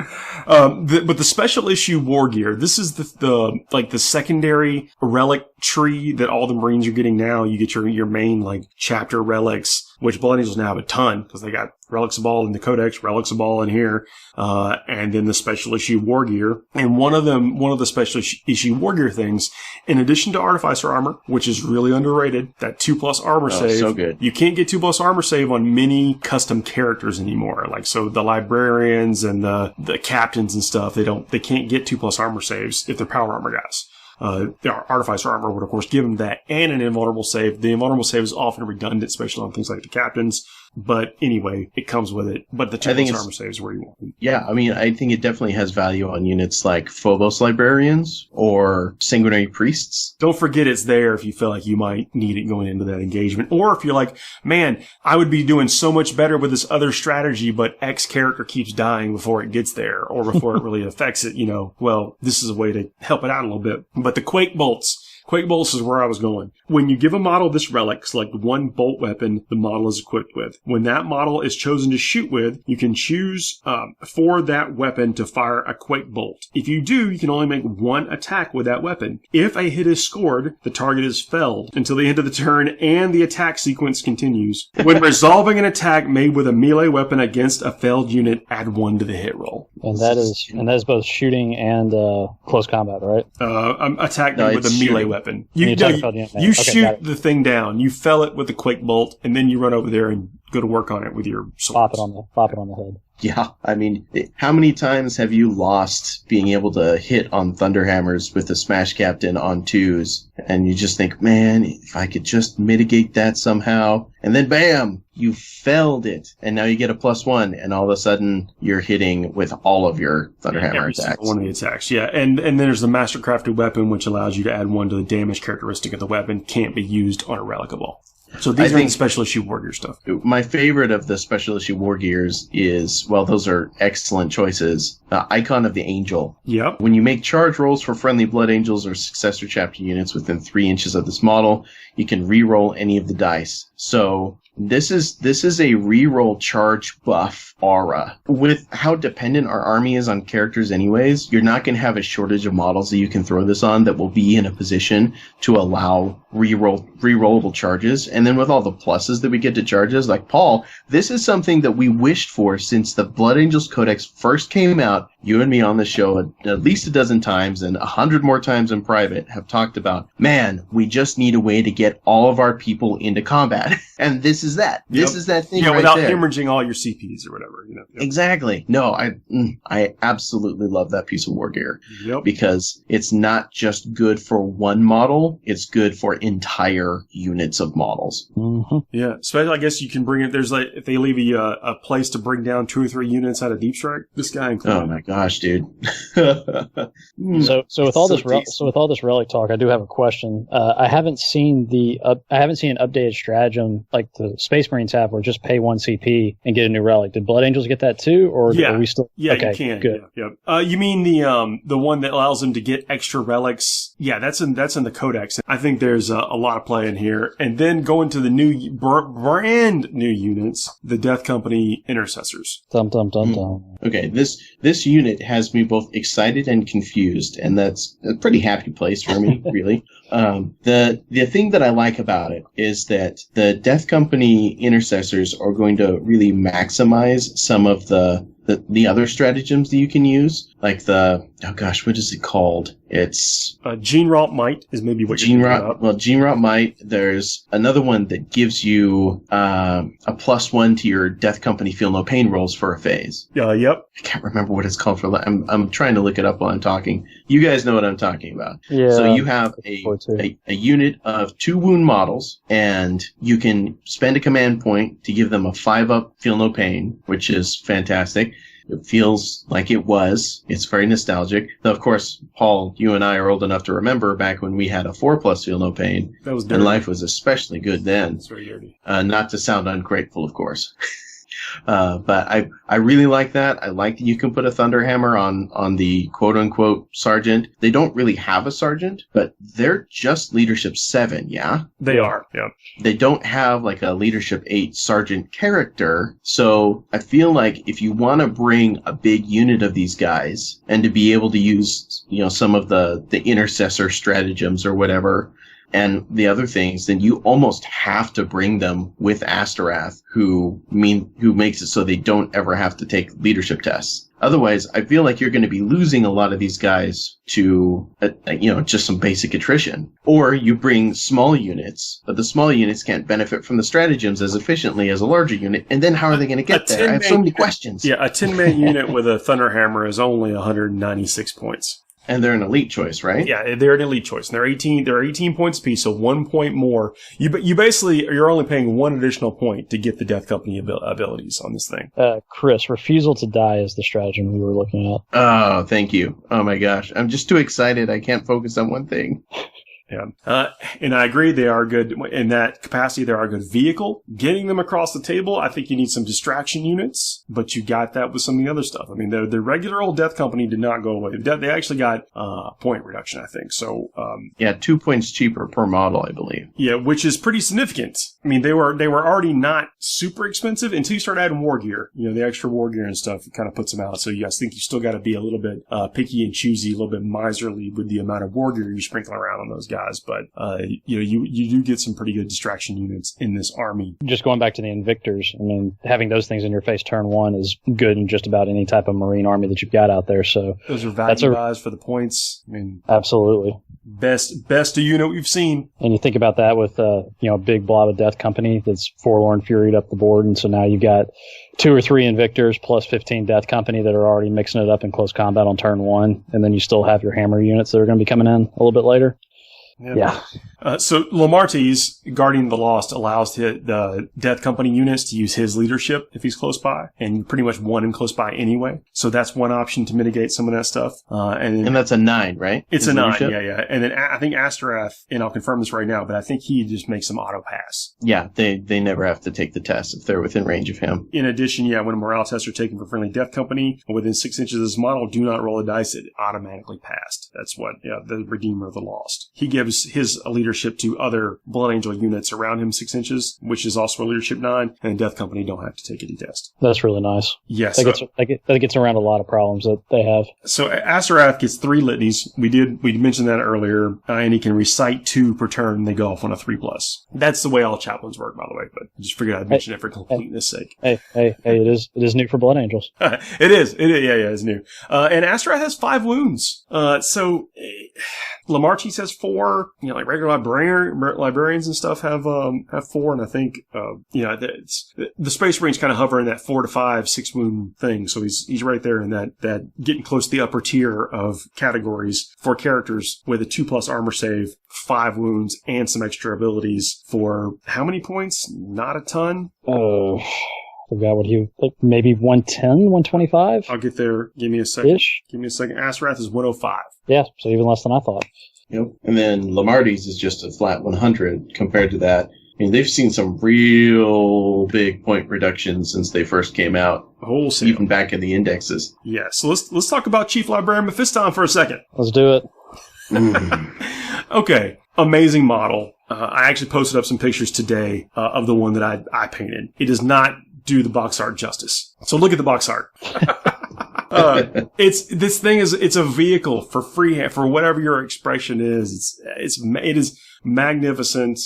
But the special issue war gear, this is the secondary relic tree that all the Marines are getting now. You get your main like chapter relics, which Blood Angels now have a ton because they got Relics of Baal in the Codex, Relics of Baal in here, and then the special issue war gear. And one of the special issue war gear things, in addition to Artificer armor, which is really underrated, that 2+ armor save. So good. You can't get 2+ armor save on many custom characters anymore. Like, so the Librarians and the Captains and stuff, they can't get 2+ armor saves if they're power armor guys. Artificer armor would, of course, give them that and an invulnerable save. The invulnerable save is often redundant, especially on things like the Captains. But anyway, it comes with it. But the 2+ armor saves where you want them. Yeah, I think it definitely has value on units like Phobos Librarians or Sanguinary Priests. Don't forget it's there if you feel like you might need it going into that engagement. Or if you're like, man, I would be doing so much better with this other strategy, but X character keeps dying before it gets there or before it really affects it, well, this is a way to help it out a little bit. But the Quake Bolts. Quake Bolts is where I was going. When you give a model this relic, select one bolt weapon the model is equipped with. When that model is chosen to shoot with, you can choose for that weapon to fire a Quake Bolt. If you do, you can only make one attack with that weapon. If a hit is scored, the target is felled until the end of the turn and the attack sequence continues. When resolving an attack made with a melee weapon against a failed unit, add 1 to the hit roll. And that is both shooting and close combat, right? Attack made with a melee weapon. You shoot the thing down. You fell it with the Quake Bolt, and then you run over there and go to work on it with your swords. Pop it on the head. Yeah, I mean, how many times have you lost being able to hit on Thunderhammers with the Smash Captain on 2s, and you just think, man, if I could just mitigate that somehow, and then bam, you failed it, and now you get a +1, and all of a sudden you're hitting with all of your Thunderhammer attacks. One of the attacks, yeah. And then there's the Mastercrafted Weapon, which allows you to add 1 to the damage characteristic of the weapon, can't be used on a relic of all. So these are the special issue war gear stuff. My favorite of the special issue war gears is, well, those are excellent choices. Icon of the Angel. Yep. When you make charge rolls for friendly Blood Angels or Successor Chapter units within 3 inches of this model, you can re-roll any of the dice. So this is a re-roll charge buff aura. With how dependent our army is on characters anyways, you're not going to have a shortage of models that you can throw this on that will be in a position to allow re-rollable charges. And then with all the pluses that we get to charges, like Paul, this is something that we wished for since the Blood Angels Codex first came out. You and me on the show at least a dozen times and 100 more times in private have talked about, man, we just need a way to get all of our people into combat. And this is that. This is that thing right without there. hemorrhaging all your CPs or whatever. You know. Yep. Exactly. No, I absolutely love that piece of war gear. Yep. Because it's not just good for one model, it's good for entire units of models. Mm-hmm. Yeah, especially I guess you can bring it. There's like if they leave you a place to bring down 2 or 3 units out of Deep Strike. This guy included. Oh my gosh, dude. So with all this relic talk, I do have a question. I haven't seen an updated stratagem like the Space Marines have, where just pay 1 CP and get a new relic. Did Blood Angels get that too, or are we still? Yeah, okay, you can. Good. Yeah. You mean the one that allows them to get extra relics? Yeah, that's in the Codex. I think there's a lot of play in here. And then going to the new brand new units, the Death Company Intercessors. Dum dum dum dum. Okay, this unit has me both excited and confused, and that's a pretty happy place for me, really. The thing that I like about it is that the Death Company Intercessors are going to really maximize some of the other stratagems that you can use, like what is it called? It's Gene Rot Might is maybe what Gene you're Rot. about. Well, Gene Rot Might. There's another one that gives you a +1 to your Death Company Feel No Pain rolls for a phase. Yep. I can't remember what it's called for. I'm trying to look it up while I'm talking. You guys know what I'm talking about. Yeah. So you have a unit of 2 wound models, and you can spend a command point to give them a 5-up Feel No Pain, which is fantastic. It feels like it was. It's very nostalgic. Though, of course, Paul, you and I are old enough to remember back when we had a 4+ Feel No Pain. That was dirty. And life was especially good then. It's very dirty. Not to sound ungrateful, of course. But I really like that. I like that you can put a Thunderhammer on the quote-unquote sergeant. They don't really have a sergeant, but they're just Leadership 7, yeah? They are, yeah. They don't have like a Leadership 8 sergeant character, so I feel like if you want to bring a big unit of these guys and to be able to use, some of the intercessor stratagems or whatever, and the other things, then you almost have to bring them with Astraeus, who makes it so they don't ever have to take leadership tests. Otherwise, I feel like you're going to be losing a lot of these guys to, just some basic attrition. Or you bring small units, but the small units can't benefit from the stratagems as efficiently as a larger unit. And then how are they going to get there? I have so many questions. Yeah, a 10-man unit with a Thunderhammer is only 196 points. And they're an elite choice, right? Yeah, they're an elite choice. And they're 18 points apiece, so 1 point more. You're only paying 1 additional point to get the Death Company abilities on this thing. Chris, Refusal to Die is the stratagem we were looking at. Oh, thank you. Oh my gosh. I'm just too excited. I can't focus on one thing. Yeah. And I agree, they are good in that capacity. They are a good vehicle. Getting them across the table, I think you need some distraction units, but you got that with some of the other stuff. I mean, the regular old Death Company did not go away. They actually got point reduction, I think. So 2 points cheaper per model, I believe. Yeah, which is pretty significant. I mean, they were already not super expensive until you start adding war gear. The extra war gear and stuff, it kind of puts them out. So I think you still got to be a little bit picky and choosy, a little bit miserly with the amount of war gear you're sprinkling around on those guys. But you do get some pretty good distraction units in this army. Just going back to the Invictors, I mean, having those things in your face turn 1 is good in just about any type of Marine army that you've got out there. So those are value buys for the points. I mean, absolutely. Best unit we've seen. And you think about that with, a big blob of Death Company that's Forlorn Furied up the board. And so now you've got 2 or 3 Invictors plus 15 Death Company that are already mixing it up in close combat on turn 1. And then you still have your hammer units that are going to be coming in a little bit later. Yeah. So Lamarty's Guardian of the Lost allows the Death Company units to use his leadership if he's close by, and you pretty much want him close by anyway. So that's one option to mitigate some of that stuff. And that's a 9, right? It's a 9, yeah. And then I think Astraeus, and I'll confirm this right now, but I think he just makes them auto pass. Yeah, they never have to take the test if they're within range of him. In addition, when a morale tests are taken for friendly Death Company within 6 inches of this model, do not roll a dice. It automatically passed. That's what the Redeemer of the Lost. He gives his leadership to other Blood Angel units around him 6 inches, which is also a leadership 9, and Death Company don't have to take any test. That's really nice. Yes. That gets around a lot of problems that they have. So Astraeus gets 3 litanies. We mentioned that earlier, and he can recite 2 per turn, and they go off on a 3+. That's the way all chaplains work, by the way, but I just figured I'd mention it for completeness' sake. Hey, it is new for Blood Angels. It is. It's new. And Astraeus has 5 wounds. So Lamartine has 4, like regular librarians and stuff have 4, and I think the Space Marines kind of hover in that 4 to 5, 6 wound thing. So he's right there in that getting close to the upper tier of categories for characters with a 2+ armor save, 5 wounds, and some extra abilities for how many points? Not a ton. Forgot what maybe 110, 125? I'll get there. Give me a second. Ish. Give me a second. Astraeus is 105. Yeah, so even less than I thought. Yep. And then Lamarty's is just a flat 100 compared to that. I mean, they've seen some real big point reductions since they first came out. Wholesale. Even back in the indexes. Yeah, so let's talk about Chief Librarian Mephiston for a second. Let's do it. Okay, amazing model. I actually posted up some pictures today of the one that I painted. It does not do the box art justice. So look at the box art. It's a vehicle for freehand, for whatever your expression is. It is magnificent.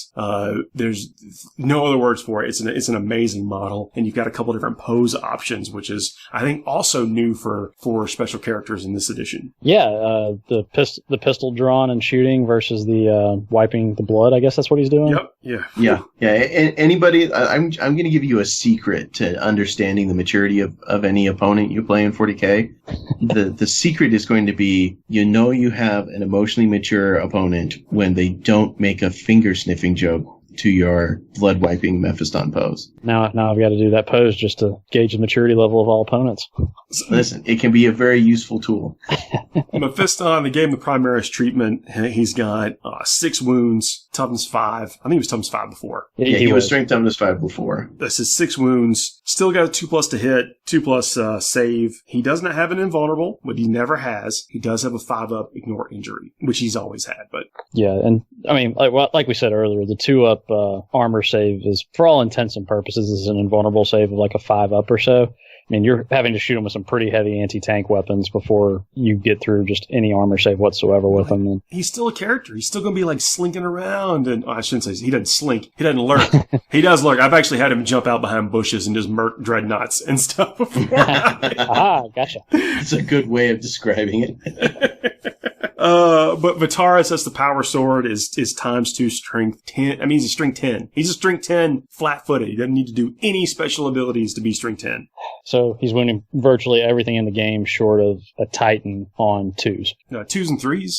There's no other words for it. It's an amazing model, and you've got a couple different pose options, which is, I think, also new for special characters in this edition. Yeah, the pistol drawn and shooting versus the wiping the blood. I guess that's what he's doing. Yep. Yeah. Anybody, I'm going to give you a secret to understanding the maturity of any opponent you play in 40k. The secret is going to be, you have an emotionally mature opponent when they don't make a finger sniffing joke to your blood wiping Mephiston pose. Now I've got to do that pose just to gauge the maturity level of all opponents. Listen, it can be a very useful tool. Mephiston, they gave him the Primaris treatment. He's got 6 wounds, toughness 5. I think he was toughness 5 before. Yeah, he was strength toughness 5 before. This is 6 wounds. Still got a 2+ to hit, 2+ save. He does not have an invulnerable, but he never has. He does have a 5+ ignore injury, which he's always had. But yeah, and I mean, like we said earlier, the 2+ armor save is, for all intents and purposes, is an invulnerable save of like a 5+ or so. I mean, you're having to shoot him with some pretty heavy anti-tank weapons before you get through just any armor save whatsoever with him. And he's still a character. He's still going to be like slinking around. And I shouldn't say he doesn't slink. He doesn't lurk. He does lurk. I've actually had him jump out behind bushes and just murk dreadnoughts and stuff before. Gotcha. It's a good way of describing it. But Vitaris, that's the power sword, is ×2 strength 10. I mean, he's a strength 10. He's a strength 10 flat-footed. He doesn't need to do any special abilities to be strength 10. So he's winning virtually everything in the game short of a Titan on 2s. 2s and 3s,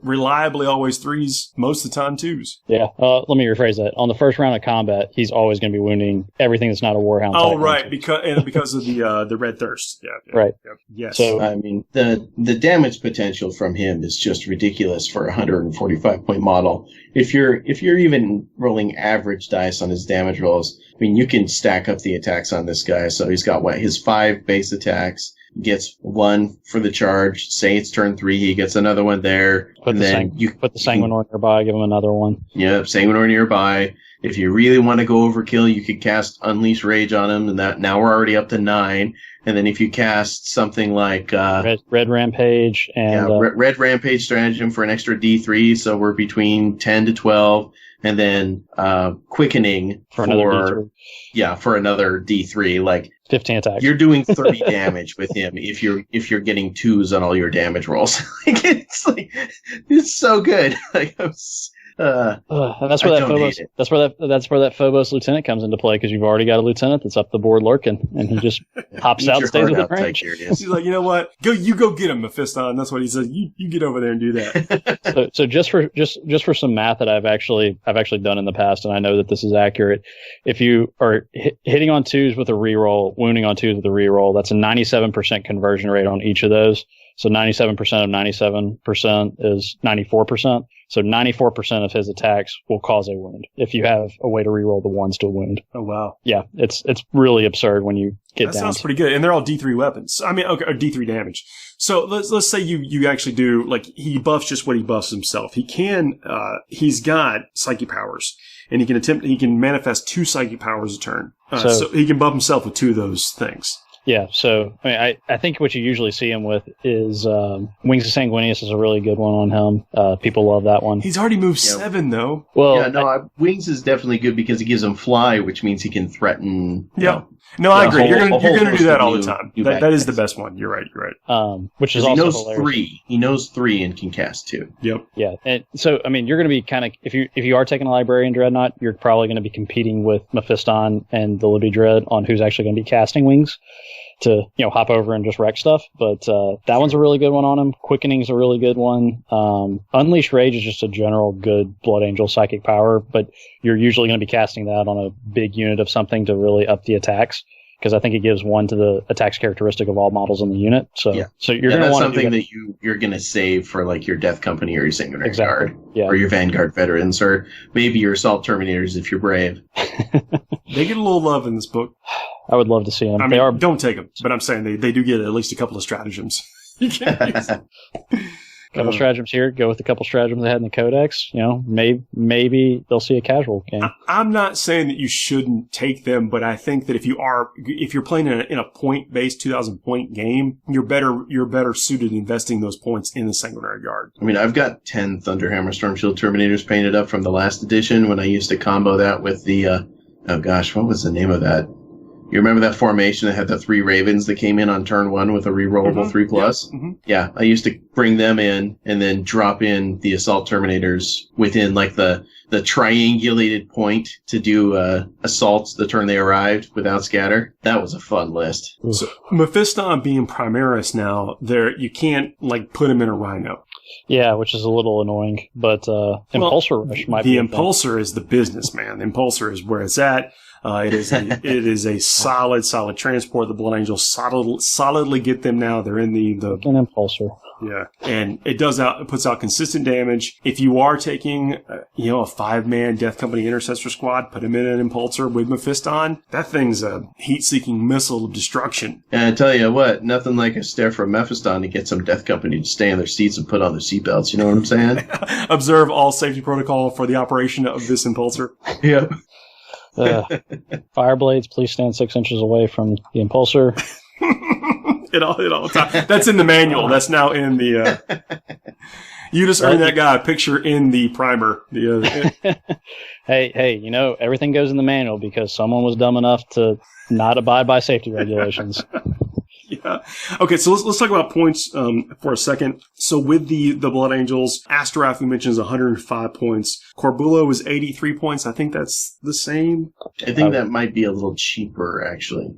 reliably always 3s, most of the time 2s. Yeah, let me rephrase that. On the first round of combat, he's always going to be wounding everything that's not a Warhound. Oh, right, because of the Red Thirst. Yeah. Right. Yeah. Yes. So, I mean, the damage potential from him is just ridiculous for a 145-point model. If you're even rolling average dice on his damage rolls, I mean, you can stack up the attacks on this guy. So he's got his 5 base attacks, gets 1 for the charge. Say it's turn 3, he gets another one there. Put the Sanguinary nearby, give him another one. Yeah, Sanguinary nearby. If you really want to go overkill, you could cast Unleash Rage on him, and that now we're already up to 9. And then if you cast something like Red Rampage and Red Rampage Stratagem for an extra D3, so we're between 10 to 12, and then Quickening for another D3. Like 15 attacks. You're doing 30 damage with him if you're getting 2s on all your damage rolls. It's so good. And that's where that Phobos lieutenant comes into play, because you've already got a lieutenant that's up the board lurking, and he just hops out and stays with the range. He's like, you know what? Go get him, Mephiston. That's what he says. You get over there and do that. so just for some math that I've actually done in the past, and I know that this is accurate. If you are hitting on 2s with a reroll, wounding on 2s with a reroll, that's a 97% conversion rate on each of those. So 97% of 97% is 94%. So 94% of his attacks will cause a wound if you have a way to reroll the 1s to a wound. Oh, wow. Yeah, it's really absurd when you get down. That sounds pretty good. And they're all D3 weapons. I mean, okay, or D3 damage. So let's say you actually do, like, he buffs just what he buffs himself. He's got psychic powers, and he can manifest 2 psychic powers a turn. So he can buff himself with 2 of those things. Yeah, so I think what you usually see him with is Wings of Sanguinius is a really good one on him. People love that one. He's already moved 7 though. Well, Wings is definitely good because he gives him fly, which means he can threaten. Yeah. No, I agree. You're gonna do that all the time. That is the best one. You're right. Which is also he knows hilarious. 3. He knows 3 and can cast 2. Yep. Yeah, and so I mean, you're going to be kind of if you are taking a Librarian Dreadnought, you're probably going to be competing with Mephiston and the Libby Dread on who's actually going to be casting Wings to hop over and just wreck stuff. But that one's a really good one on him. Quickening's a really good one. Unleashed Rage is just a general good Blood Angel psychic power, but you're usually going to be casting that on a big unit of something to really up the attacks, because I think it gives 1 to the attacks characteristic of all models in the unit. So you're going to want something that you're going to save for like your Death Company or your Sanguinary Guard, yeah, or your Vanguard veterans, or maybe your Assault Terminators if you're brave. They get a little love in this book. I would love to see them. I mean, don't take them, but I'm saying they do get at least a couple of stratagems. You can't use them. Couple stratagems here. Go with a couple stratagems they had in the Codex. Maybe they'll see a casual game. I'm not saying that you shouldn't take them, but I think that if you're playing in a point-based 2,000 point game, you're better suited investing those points in the Sanguinary Guard. I mean, I've got 10 Thunderhammer Stormshield Terminators painted up from the last edition when I used to combo that with the what was the name of that? You remember that formation that had the 3 Ravens that came in on turn 1 with a rerollable 3+? Yeah. Mm-hmm. Yeah, I used to bring them in and then drop in the Assault Terminators within like the triangulated point to do assaults the turn they arrived without scatter. That was a fun list. So Mephiston being Primaris now, you can't like put him in a Rhino. Yeah, which is a little annoying, but Impulsor Rush might be. The Impulsor is the business, man. The Impulsor is where it's at. It is a solid transport. The Blood Angels solidly get them now. They're in the an Impulsor. Yeah, and it puts out consistent damage. If you are taking a 5-man Death Company Intercessor squad, put him in an Impulsor with Mephiston. That thing's a heat-seeking missile of destruction. And I tell you what, nothing like a stare from Mephiston to get some Death Company to stay in their seats and put on their seatbelts. You know what I'm saying? Observe all safety protocol for the operation of this Impulsor. Yep. Fireblades, please stand 6 inches away from the Impulsor. It all the time. That's in the manual. That's now in the. You just earned that guy a picture in the primer. Hey, everything goes in the manual because someone was dumb enough to not abide by safety regulations. Yeah. Okay, so let's talk about points for a second. So with the Blood Angels, Astraeus, we mentioned, is 105 points. Corbulo is 83 points. I think that's the same. I think that might be a little cheaper, actually.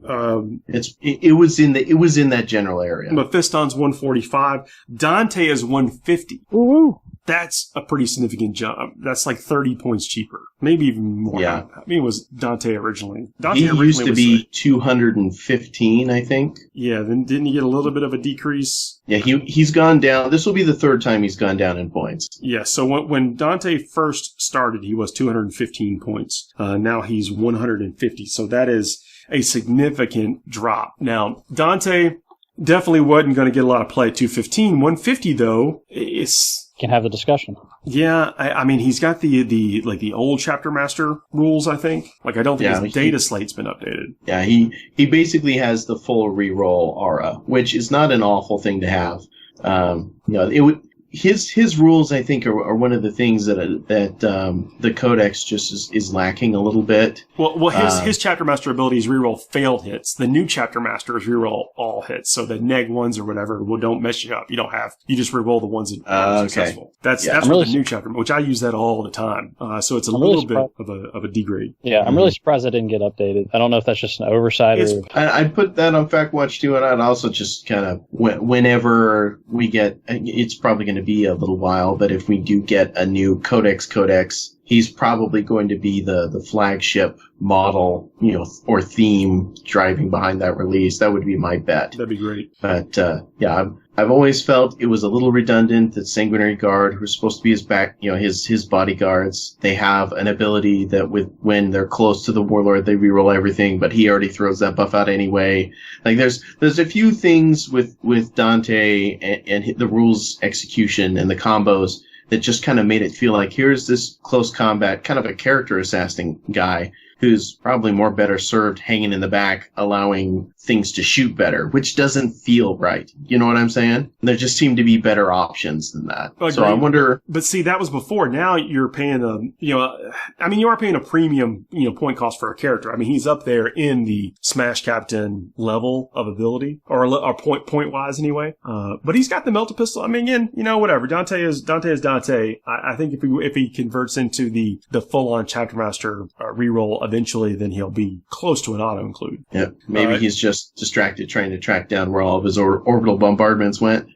It was in that general area. Mephiston's 145. Dante is 150. Woo-hoo. That's a pretty significant jump. That's like 30 points cheaper. Maybe even more. Yeah. I mean, it was Dante originally. He used to be 215, I think. Yeah, then didn't he get a little bit of a decrease? Yeah, he's gone down. This will be the 3rd time he's gone down in points. Yeah, so when Dante first started, he was 215 points. Now he's 150, so that is a significant drop. Now, Dante definitely wasn't going to get a lot of play at 215. 150, though, can have a discussion. Yeah, I mean, he's got the old chapter master rules, I think. Like, I don't think his data slate's been updated. Yeah, he basically has the full reroll aura, which is not an awful thing to have. his rules, I think, are one of the things that the Codex just is lacking a little bit. Well, his Chapter Master abilities reroll failed hits. The new Chapter Masters reroll all hits, so the neg ones or whatever don't mess you up. You just reroll the ones that are successful. That's what the new Chapter, which I use that all the time. So it's a little bit of a degrade. Yeah, I'm really surprised that didn't get updated. I don't know if that's just an oversight or. I'd put that on Fact Watch too, and I'd also just kind of whenever we get, it's probably going to be a little while, but if we do get a new Codex, he's probably going to be the flagship model, or theme driving behind that release. That would be my bet. That'd be great. But I've always felt it was a little redundant that Sanguinary Guard, who's supposed to be his back, his bodyguards, they have an ability that when they're close to the warlord, they reroll everything, but he already throws that buff out anyway. Like there's a few things with Dante and the rules execution and the combos that just kind of made it feel like here's this close combat, kind of a character assassin guy who's probably more better served hanging in the back, allowing things to shoot better, which doesn't feel right. You know what I'm saying? There just seem to be better options than that. Agreed. So I wonder. But see, that was before. Now you're paying you are paying a premium, point cost for a character. I mean, he's up there in the Smash Captain level of ability, or point wise anyway. But he's got the melta pistol. I mean, again, whatever. Dante is Dante. I think if he converts into the full on Chapter Master reroll eventually, then he'll be close to an auto include. Yeah, maybe he's just distracted trying to track down where all of his orbital bombardments went.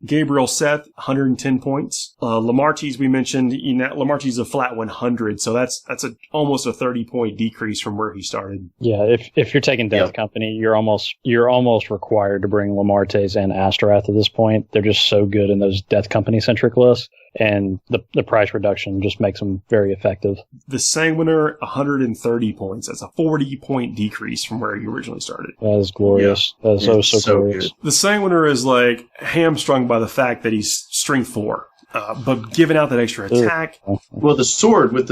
Gabriel Seth, 110 points. Lamartie's we mentioned. Lamartie's a flat 100, so that's almost a 30-point decrease from where he started. Yeah, if you're taking Death Company, you're almost required to bring Lamartes and Astraeus at this point. They're just so good in those Death Company centric lists. And the price reduction just makes them very effective. The Sanguinary, 130 points. That's a 40-point decrease from where you originally started. That is glorious. Yeah. That is so glorious. Good. The Sanguinary is like hamstrung by the fact that he's strength 4. But giving out that extra attack. Well, with the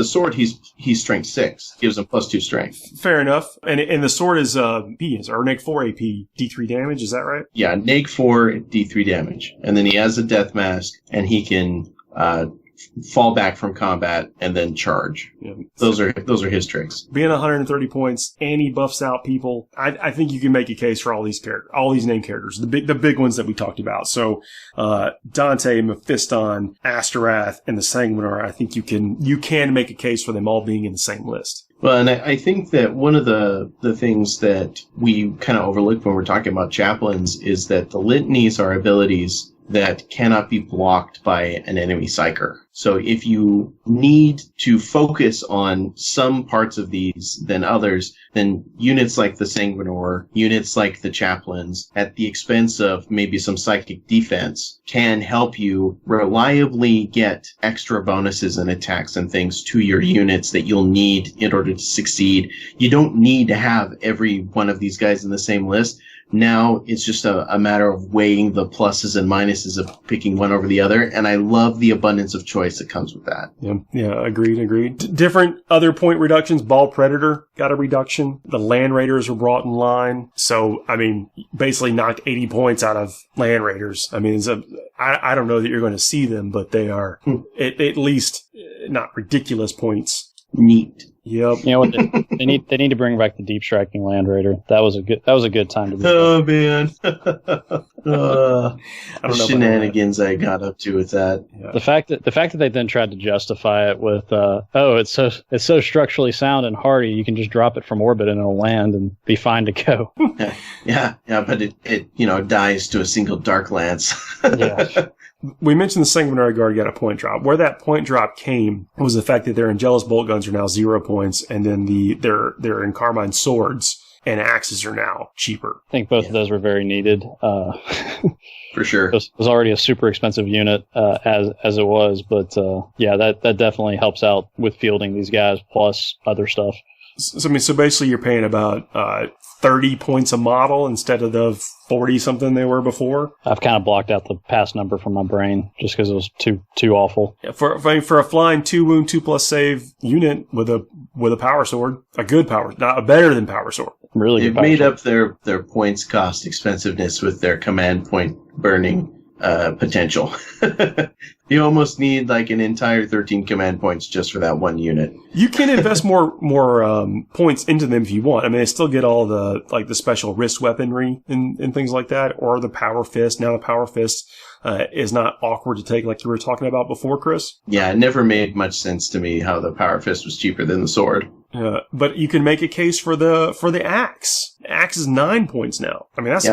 sword, he's strength 6. Gives him +2 strength. Fair enough. And the sword is neg 4 AP, D3 damage. Is that right? Yeah, neg 4 D3 damage, and then he has a death mask, and he can fall back from combat and then charge. Yeah. Those are his tricks. Being 130 points, and he buffs out people. I think you can make a case for all these named characters, the big ones that we talked about. So Dante, Mephiston, Astraeus, and the Sanguinary. I think you can make a case for them all being in the same list. Well, and I think that one of the things that we kind of overlook when we're talking about chaplains is that the litanies are abilities that cannot be blocked by an enemy psyker. So if you need to focus on some parts of these than others, then units like the Sanguinary, units like the Chaplains, at the expense of maybe some psychic defense, can help you reliably get extra bonuses and attacks and things to your units that you'll need in order to succeed. You don't need to have every one of these guys in the same list. Now it's just a matter of weighing the pluses and minuses of picking one over the other, and I love the abundance of choice that comes with that. Yeah, agreed. Different other point reductions. Baal Predator got a reduction. The Land Raiders were brought in line. So, I mean, basically knocked 80 points out of Land Raiders. I mean, I don't know that you're going to see them, but they are at least not ridiculous points. Neat. Yep. You know what? They need to bring back the deep striking Land Raider. That was a good time to. Oh man, I don't know shenanigans I got up to with that. Yeah. The fact that they then tried to justify it with it's so structurally sound and hardy, you can just drop it from orbit and it'll land and be fine to go. yeah, but it dies to a single Dark Lance. Yeah. We mentioned the Sanguinary Guard got a point drop. Where that point drop came was the fact that their Angelus bolt guns are now 0 points, and then their Encarmine swords and axes are now cheaper. I think both of those were very needed. For sure. It was already a super expensive unit as it was, but that definitely helps out with fielding these guys plus other stuff. So basically you're paying about 30 points a model instead of the 40 something they were before. I've kind of blocked out the past number from my brain just because it was too awful. Yeah, for a flying 2 wound 2+ save unit with a power sword, a good power, not a better than power sword. Really, they've made up their points cost expensiveness with their command point burning potential. You almost need like an entire 13 command points just for that one unit. You can invest more points into them if you want. I mean, they still get all the like the special wrist weaponry and things like that, or the power fist. Now the power fist is not awkward to take, like you were talking about before, Chris. Yeah, it never made much sense to me how the power fist was cheaper than the sword. But you can make a case for the axe. The axe is 9 points now. I mean, that's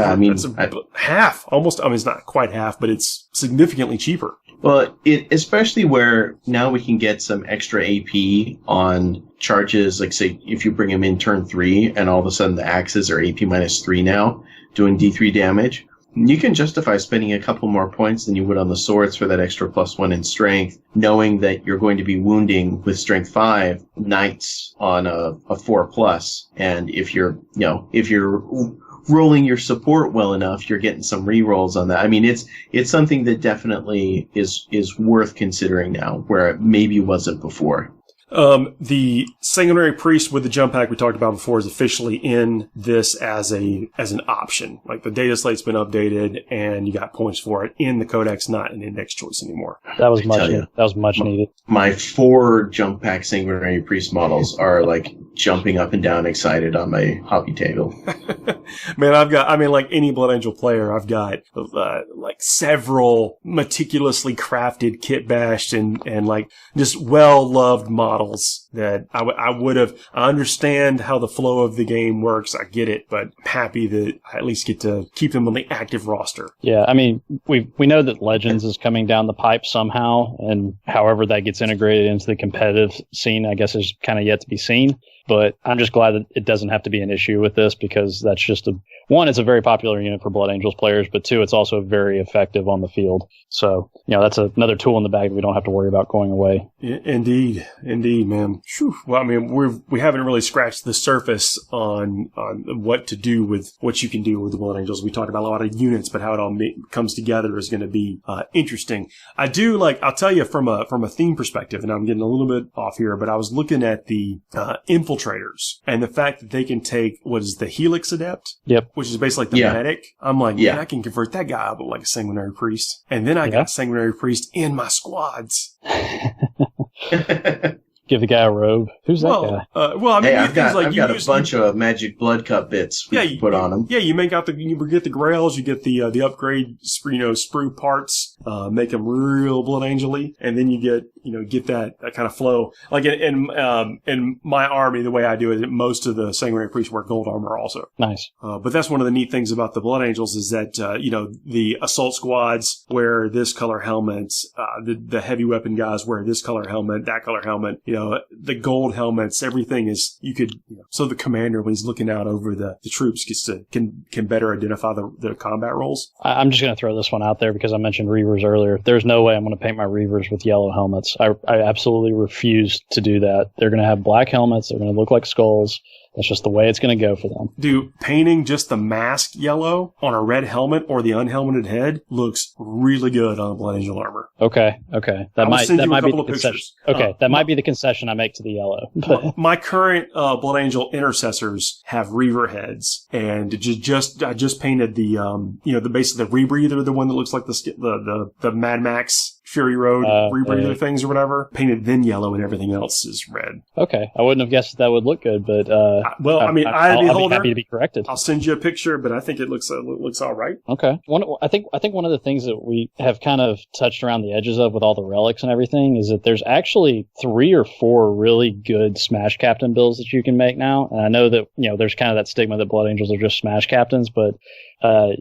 half, almost. I mean, it's not quite half, but it's significantly cheaper. Well, especially where now we can get some extra AP on charges, like say if you bring them in turn 3 and all of a sudden the axes are AP -3 now, doing D3 damage. You can justify spending a couple more points than you would on the swords for that extra +1 in strength, knowing that you're going to be wounding with strength 5 knights on a 4+. And if you're rolling your support well enough, you're getting some rerolls on that. I mean, it's something that definitely is worth considering now, where it maybe wasn't before. The Sanguinary Priest with the jump pack we talked about before is officially in this as an option. Like the data slate's been updated and you got points for it in the codex, not an index choice anymore. That was much needed. My 4 jump pack Sanguinary Priest models are like jumping up and down excited on my hobby table. Man, like any Blood Angel player, I've got like several meticulously crafted, kit bashed and like just well-loved models that I understand how the flow of the game works. I get it, but I'm happy that I at least get to keep them on the active roster. Yeah, I mean, we know that Legends is coming down the pipe somehow, and however that gets integrated into the competitive scene, I guess is kind of yet to be seen. But I'm just glad that it doesn't have to be an issue with this, because that's just one, it's a very popular unit for Blood Angels players, but 2, it's also very effective on the field. So, that's another tool in the bag that we don't have to worry about going away. Indeed, man. Whew. Well, I mean, we haven't really scratched the surface on what to do with what you can do with the Blood Angels. We talked about a lot of units, but how it all comes together is going to be interesting. I do I'll tell you from a theme perspective, and I'm getting a little bit off here, but I was looking at the Infiltrators and the fact that they can take what is the Helix Adept, yep, which is basically like the medic. I'm like, man, I can convert that guy up like a Sanguinary Priest, and then I got Sanguinary Priest in my squads. Give the guy a robe. Who's that guy? I mean, I've got a bunch of magic blood cup bits we can put on them. Yeah, you get the grails, you get the upgrade, sprue parts, make them real Blood Angel-y, and then you get that kind of flow. Like in my army, the way I do it, most of the Sanguinary Priests wear gold armor also. Nice. But that's one of the neat things about the Blood Angels is that the assault squads wear this color helmet, the heavy weapon guys wear this color helmet, that color helmet. The gold helmets, everything is, so the commander, when he's looking out over the troops, can better identify the combat roles. I'm just going to throw this one out there because I mentioned Reavers earlier. There's no way I'm going to paint my Reavers with yellow helmets. I absolutely refuse to do that. They're going to have black helmets. They're going to look like skulls. That's just the way it's going to go for them. Dude, painting just the mask yellow on a red helmet or the unhelmeted head looks really good on a Blood Angel armor. Okay. That might be the concession. Okay, that might be the concession I make to the yellow. My current Blood Angel Intercessors have Reaver heads, and I just painted the base of the Rebreather, the one that looks like the Mad Max Fury Road rebreather things or whatever, painted then yellow and everything else is red. Okay, I wouldn't have guessed that would look good, but I'll be happy to be corrected. I'll send you a picture, but I think it looks all right. Okay, I think one of the things that we have kind of touched around the edges of with all the relics and everything is that there's actually 3 or 4 really good Smash Captain builds that you can make now. And I know that there's kind of that stigma that Blood Angels are just Smash Captains, but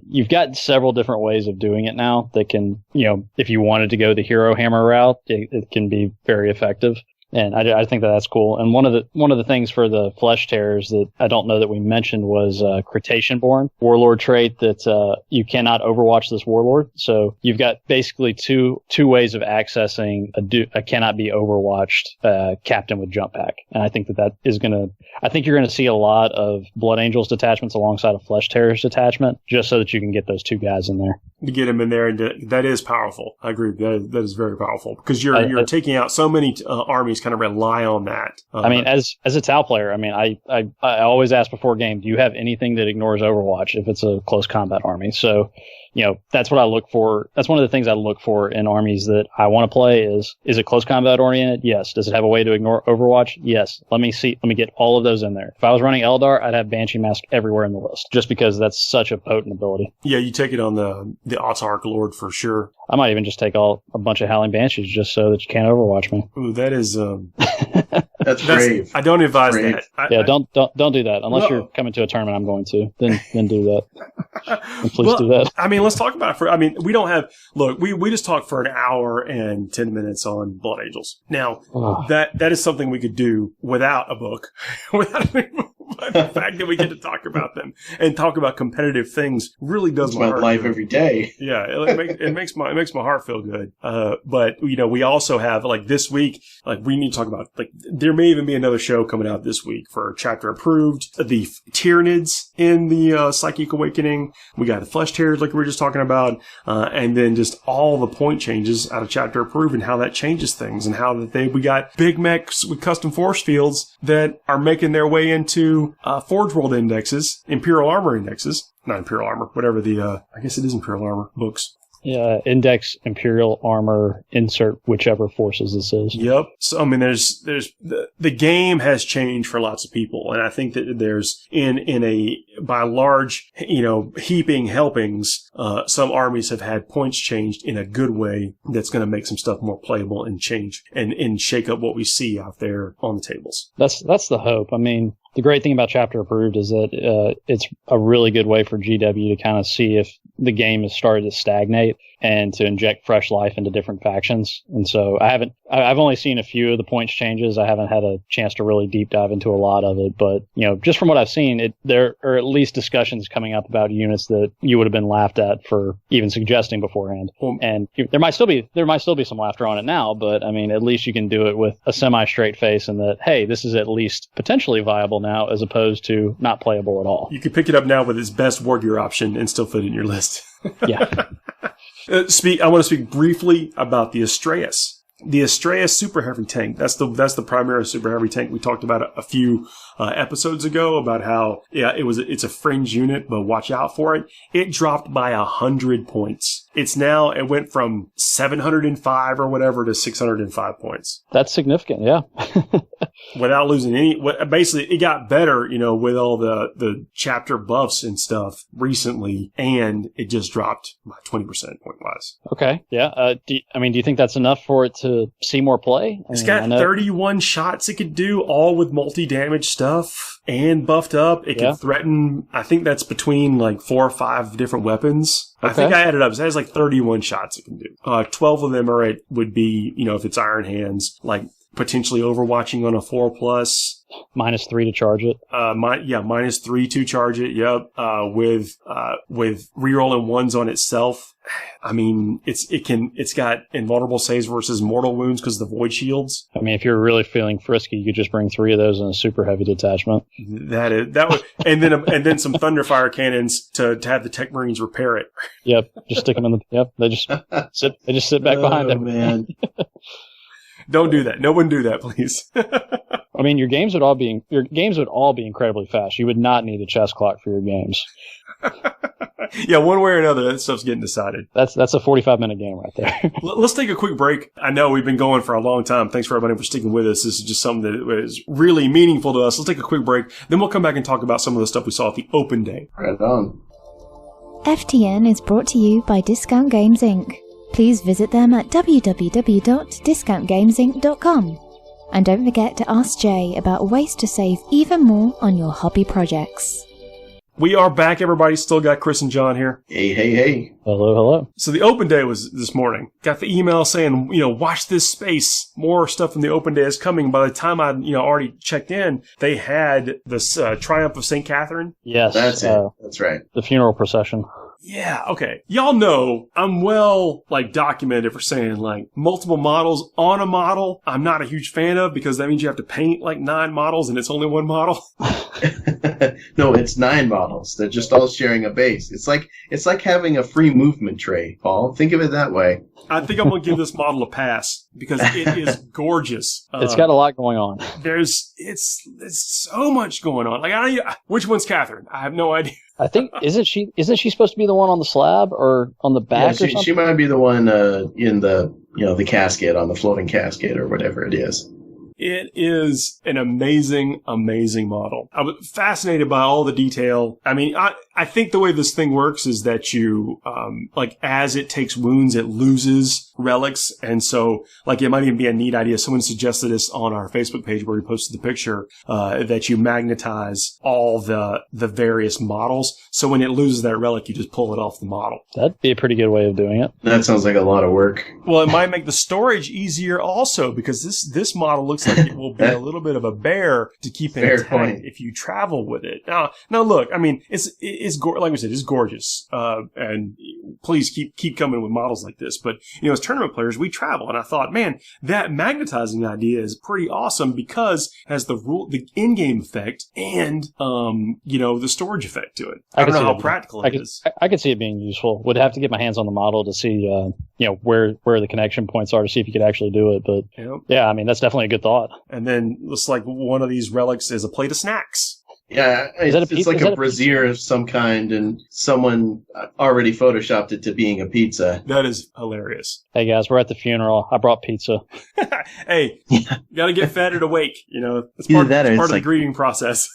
you've got several different ways of doing it now that can, if you wanted to go the Hero Hammer route, it can be very effective. And I think that's cool. And one of the things for the Flesh Tearers that I don't know that we mentioned was Cretation Born Warlord trait that you cannot overwatch this Warlord. So you've got basically two ways of accessing a cannot be overwatched Captain with Jump Pack. And I think that is I think you're going to see a lot of Blood Angels detachments alongside a Flesh Tearers detachment just so that you can get those 2 guys in there. To get them in there, and that is powerful. I agree. That is very powerful because you're taking out so many armies. Kind of rely on that. I mean, as a Tau player, I mean, I always ask before game, do you have anything that ignores Overwatch if it's a close combat army? So that's what I look for. That's one of the things I look for in armies that I want to play is it close combat oriented? Yes. Does it have a way to ignore Overwatch? Yes. Let me get all of those in there. If I was running Eldar, I'd have Banshee Mask everywhere in the list, just because that's such a potent ability. Yeah, you take it on the Autarch Lord for sure. I might even just take a bunch of Howling Banshees just so that you can't Overwatch me. Ooh, that is that's brave. I don't advise brave. that. Don't do that unless you're coming to a tournament. I'm going to then do that. And please do that. I mean, let's talk about it we don't have. Look, we just talked for an hour and 10 minutes on Blood Angels. Now that is something we could do without a book, without the fact that we get to talk about them and talk about competitive things really does my heart life good. Every day. Yeah, it makes my heart feel good. But we also have this week, we need to talk about there may even be another show coming out this week for Chapter Approved. The Tyranids in the Psychic Awakening. We got the Flesh Tears like we were just talking about, and then just all the point changes out of Chapter Approved and how that changes things and how we got big mechs with custom force fields that are making their way into Forge World indexes, Imperial Armor indexes, not Imperial Armor, whatever I guess it is Imperial Armor books. Yeah, index Imperial Armor, insert whichever forces this is. Yep. So, there's the game has changed for lots of people. And I think that there's by large, heaping helpings, some armies have had points changed in a good way that's going to make some stuff more playable and change and shake up what we see out there on the tables. That's the hope. The great thing about Chapter Approved is that it's a really good way for GW to kind of see if the game has started to stagnate and to inject fresh life into different factions. And so I've only seen a few of the points changes. I haven't had a chance to really deep dive into a lot of it, but just from what I've seen, there are at least discussions coming up about units that you would have been laughed at for even suggesting beforehand. And there might still be some laughter on it now, but at least you can do it with a semi-straight face and that, hey, this is at least potentially viable now as opposed to not playable at all. You can pick it up now with its best war gear option and still fit it in your list. Yeah. I want to speak briefly about the Astraeus. The Astraeus Super Heavy Tank. That's the primary Super Heavy Tank we talked about a few episodes ago about how it's a fringe unit, but watch out for it. It dropped by 100 points. It went from 705 or whatever to 605 points. That's significant, yeah. Without losing basically it got better, with all the chapter buffs and stuff recently, and it just dropped by 20% point wise. Okay, yeah. Do you think that's enough for it to see more play? It's got 31 shots it could do, all with multi-damage stuff and buffed up. It can threaten, I think that's between 4 or 5 different weapons. Okay. I think I added up. It has 31 shots it can do. 12 of them would be, if it's Iron Hands, potentially overwatching on a 4+. -3 to charge it. -3 to charge it. Yep. With rerolling ones on itself. It's got invulnerable saves versus mortal wounds because of the void shields. If you're really feeling frisky, you could just bring 3 of those in a super heavy detachment. That would, and then some Thunderfire cannons to have the Tech Marines repair it. Yep. Just stick them in they just sit back behind them. Man. Don't do that. No one do that, please. Your games would all be incredibly fast. You would not need a chess clock for your games. Yeah, one way or another, that stuff's getting decided. That's a 45-minute game right there. Let's take a quick break. I know we've been going for a long time. Thanks for everybody for sticking with us. This is just something that is really meaningful to us. Let's take a quick break. Then we'll come back and talk about some of the stuff we saw at the open day. Right on. FTN is brought to you by Discount Games Inc. Please visit them at www.discountgamesinc.com. And don't forget to ask Jay about ways to save even more on your hobby projects. We are back, everybody. Still got Chris and John here. Hey. Hello. So the open day was this morning. Got the email saying, watch this space. More stuff from the open day is coming. By the time I, already checked in, they had this Triumph of St. Catherine. Yes. That's it. That's right. The funeral procession. Yeah, okay. Y'all know I'm well, documented for saying, multiple models on a model I'm not a huge fan of because that means you have to paint, 9 models and it's only 1 model. No, it's 9 models. They're just all sharing a base. It's like having a free movement tray, Paul. Think of it that way. I think I'm going to give this model a pass because it is gorgeous. It's got a lot going on. It's so much going on. Which one's Catherine? I have no idea. I think isn't she supposed to be the one on the slab or on the back or something? She might be the one in the the casket, on the floating casket or whatever it is. It is an amazing, amazing model. I was fascinated by all the detail. I mean, I think the way this thing works is that you, as it takes wounds, it loses relics. And so, it might even be a neat idea. Someone suggested this on our Facebook page where we posted the picture, that you magnetize all the various models. So when it loses that relic, you just pull it off the model. That'd be a pretty good way of doing it. That sounds like a lot of work. Well, it might make the storage easier also, because this model looks like it will be a little bit of a bear to keep it intact if you travel with it. Now look, I mean, like we said, it's gorgeous. And please keep coming with models like this. But, as tournament players, we travel. And I thought, man, that magnetizing idea is pretty awesome because it has the in-game effect and, the storage effect to it. I don't know how practical it is. I could see it being useful. Would have to get my hands on the model to see, where the connection points are to see if you could actually do it. But yeah, I mean, that's definitely a good thought. And then looks like one of these relics is a plate of snacks. Yeah, it's like a brazier of some kind, and someone already photoshopped it to being a pizza. That is hilarious. Hey guys, we're at the funeral. I brought pizza. Hey, you gotta get fed at a wake. It's part of the grieving process.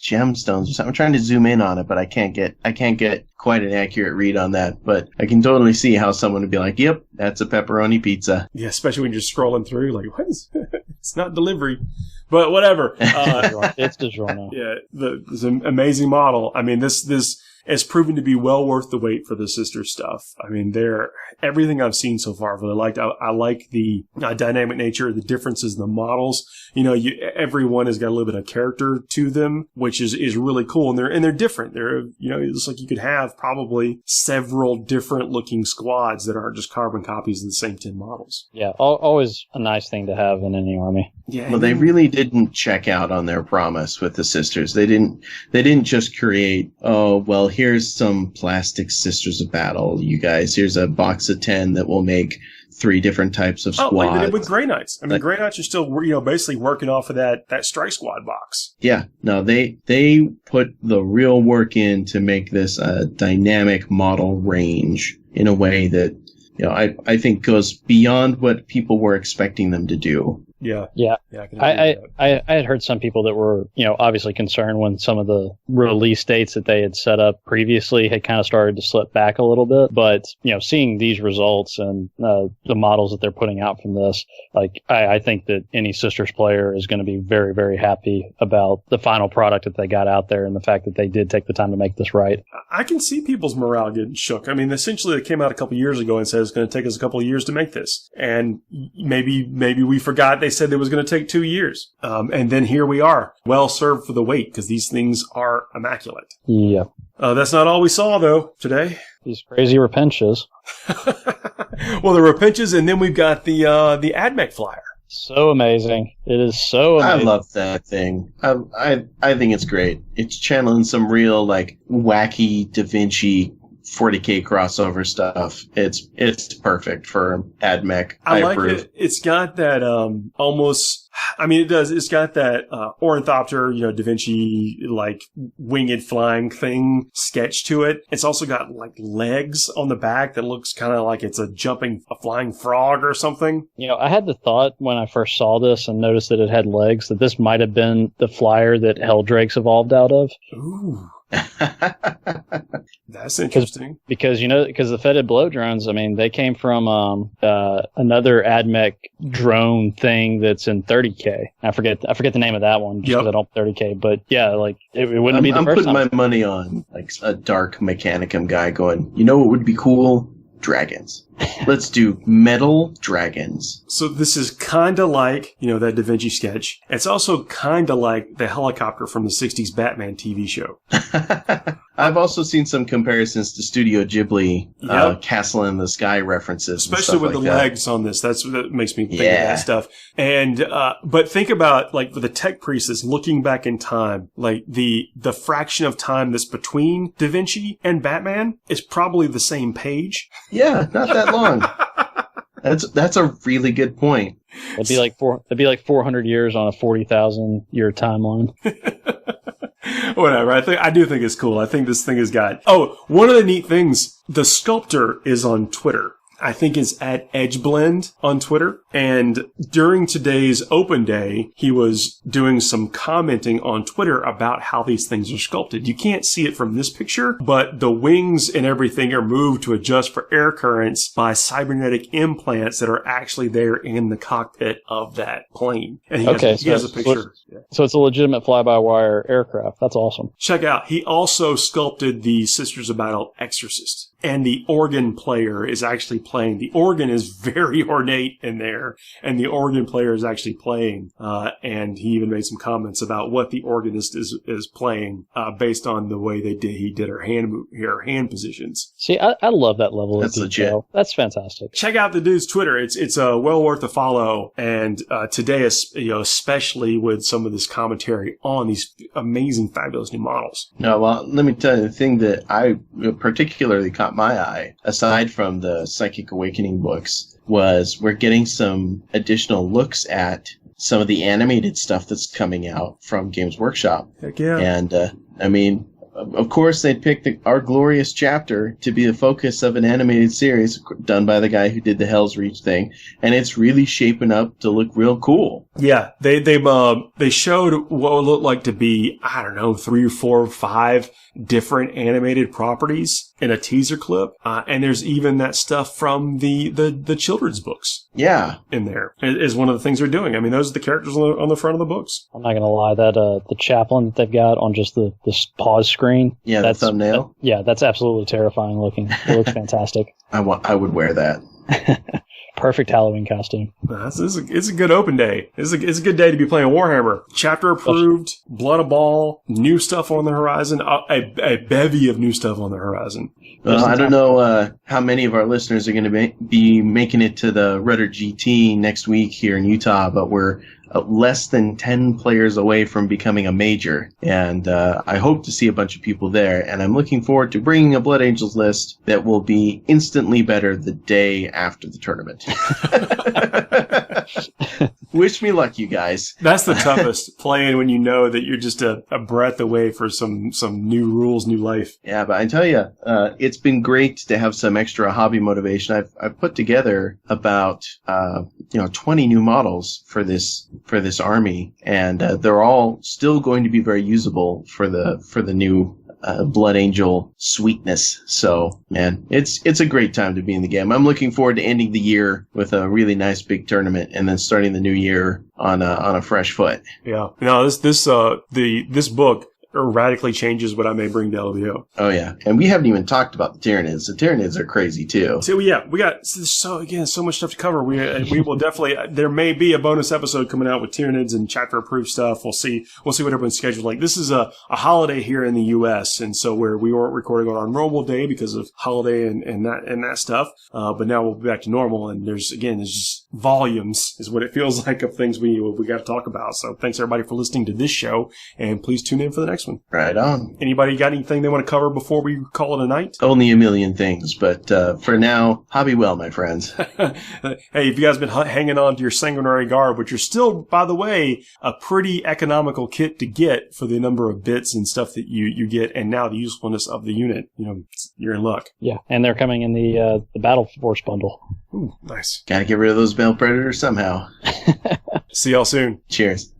Gemstones or something. I'm trying to zoom in on it, but I can't get quite an accurate read on that. But I can totally see how someone would be like, "Yep, that's a pepperoni pizza." Yeah, especially when you're scrolling through, like, what is? It's not delivery, but whatever. It's DiGiorno. Yeah, it's an amazing model. I mean, this has proven to be well worth the wait for the sister stuff. I mean, everything I've seen so far, I've really liked. I like the dynamic nature, the differences in the models. Everyone has got a little bit of character to them, which is really cool. And they're different. It's like you could have probably several different looking squads that aren't just carbon copies of the same 10 models. Yeah, always a nice thing to have in any army. Yeah. Well, they really didn't check out on their promise with the sisters. They didn't just create, here's some plastic Sisters of Battle, you guys. Here's a box of 10 that will make 3 different types of squads. Like they did with Grey Knights. I mean, Grey Knights are still, basically working off of that Strike Squad box. Yeah. No, they put the real work in to make this a dynamic model range in a way that, I think goes beyond what people were expecting them to do. Yeah. I had heard some people that were, obviously concerned when some of the release dates that they had set up previously had kind of started to slip back a little bit. But, seeing these results and the models that they're putting out from this, I think that any Sisters player is going to be very, very happy about the final product that they got out there and the fact that they did take the time to make this right. I can see people's morale getting shook. I mean, essentially, it came out a couple years ago and said it's going to take us a couple of years to make this. And maybe we forgot they said it was going to take 2 years. And then here we are. Well served for the wait, because these things are immaculate. Yeah. That's not all we saw, though, today. These crazy Repenches. Well, the Repenches, and then we've got the AdMech flyer. So amazing. It is so amazing. I love that thing. I think it's great. It's channeling some real, wacky Da Vinci 40k crossover stuff. It's perfect for AdMech. I like it. It's got that almost. I mean, it does. It's got that ornithopter, Da Vinci winged flying thing sketch to it. It's also got legs on the back that looks kind of like it's a flying frog or something. I had the thought when I first saw this and noticed that it had legs that this might have been the flyer that Helldrakes evolved out of. Ooh. That's interesting. Because the fetid blow drones, I mean, they came from another AdMech drone thing that's in 30k. I forget the name of that one just because I don't 30k. But yeah, it wouldn't be the first time. I'm putting my money on a dark Mechanicum guy going, what would be cool? Dragons. Let's do metal dragons. So this is kind of like, that Da Vinci sketch. It's also kind of like the helicopter from the 60s Batman TV show. I've also seen some comparisons to Studio Ghibli, Castle in the Sky references. Especially with the legs on this. That makes me think of that stuff. And, but think about, with the Tech Priestess looking back in time, the fraction of time that's between Da Vinci and Batman is probably the same page. Yeah, not that long. That's a really good point. It'd be like 400 years on a 40,000 year timeline. Whatever. I do think it's cool. I think this thing has got. Oh, one of the neat things. The sculptor is on Twitter. I think is at Edgeblend on Twitter. And during today's open day, he was doing some commenting on Twitter about how these things are sculpted. You can't see it from this picture, but the wings and everything are moved to adjust for air currents by cybernetic implants that are actually there in the cockpit of that plane. And he has a picture. So it's a legitimate fly-by-wire aircraft. That's awesome. Check out. He also sculpted the Sisters of Battle Exorcist. And the organ player is actually playing. The organ is very ornate in there, and the organ player is actually playing. And he even made some comments about what the organist is playing based on the way he did her hand positions. See, I love that level of detail. Legit. That's fantastic. Check out the dude's Twitter. It's well worth a follow. And today, especially with some of this commentary on these amazing, fabulous new models. No, well, let me tell you the thing that I particularly caught my eye, aside from the Psychic Awakening books, was we're getting some additional looks at some of the animated stuff that's coming out from Games Workshop. Heck yeah. And, of course, they'd picked Our Glorious Chapter to be the focus of an animated series done by the guy who did the Hell's Reach thing, and it's really shaping up to look real cool. Yeah, they showed what would look like to be, 3 or 4 or 5 different animated properties in a teaser clip, and there's even that stuff from the children's books. Yeah, in there is one of the things they're doing. I mean, those are the characters on the front of the books. I'm not gonna lie, that the chaplain that they've got on just the pause screen. Yeah, that's the thumbnail. That's absolutely terrifying looking. It looks fantastic. I would wear that. Perfect Halloween costume. It's a good open day. It's a good day to be playing Warhammer. Chapter approved, Blood of Baal, new stuff on the horizon, a bevy of new stuff on the horizon. Well, I don't know how many of our listeners are going to be making it to the Rudder GT next week here in Utah, but we're less than 10 players away from becoming a major, and I hope to see a bunch of people there, and I'm looking forward to bringing a Blood Angels list that will be instantly better the day after the tournament. Wish me luck, you guys. That's the toughest, playing when you know that you're just a breath away for some new rules, new life. Yeah, but I tell you, it's been great to have some extra hobby motivation. I've put together about 20 new models for this army, and they're all still going to be very usable for the new Blood Angel sweetness. So, man, it's a great time to be in the game. I'm looking forward to ending the year with a really nice big tournament, and then starting the new year on a fresh foot. Yeah. No, this book radically changes what I may bring to LVO. Oh, yeah. And we haven't even talked about the Tyranids. The Tyranids are crazy, too. So, yeah, we got so much stuff to cover. We will definitely, there may be a bonus episode coming out with Tyranids and chapter approved stuff. We'll see what everyone's scheduled like. This is a holiday here in the U.S., and so where we weren't recording on Rumble Day because of holiday and that stuff. But now we'll be back to normal, and there's just volumes is what it feels like of things we got to talk about. So thanks everybody for listening to this show, and please tune in for the next one. Right on. Anybody got anything they want to cover before we call it a night? Only a million things, but for now, hobby well, my friends. Hey, if you guys have been hanging on to your Sanguinary Guard, which are still, by the way, a pretty economical kit to get for the number of bits and stuff that you get, and now the usefulness of the unit, you're in luck. Yeah, and they're coming in the Battle Force bundle. Ooh, nice. Gotta get rid of those Baal Predators somehow. See y'all soon. Cheers.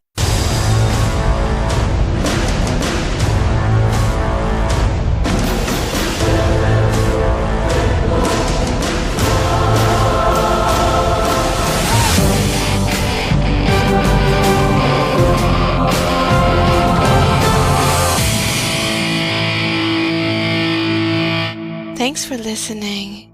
Thanks for listening.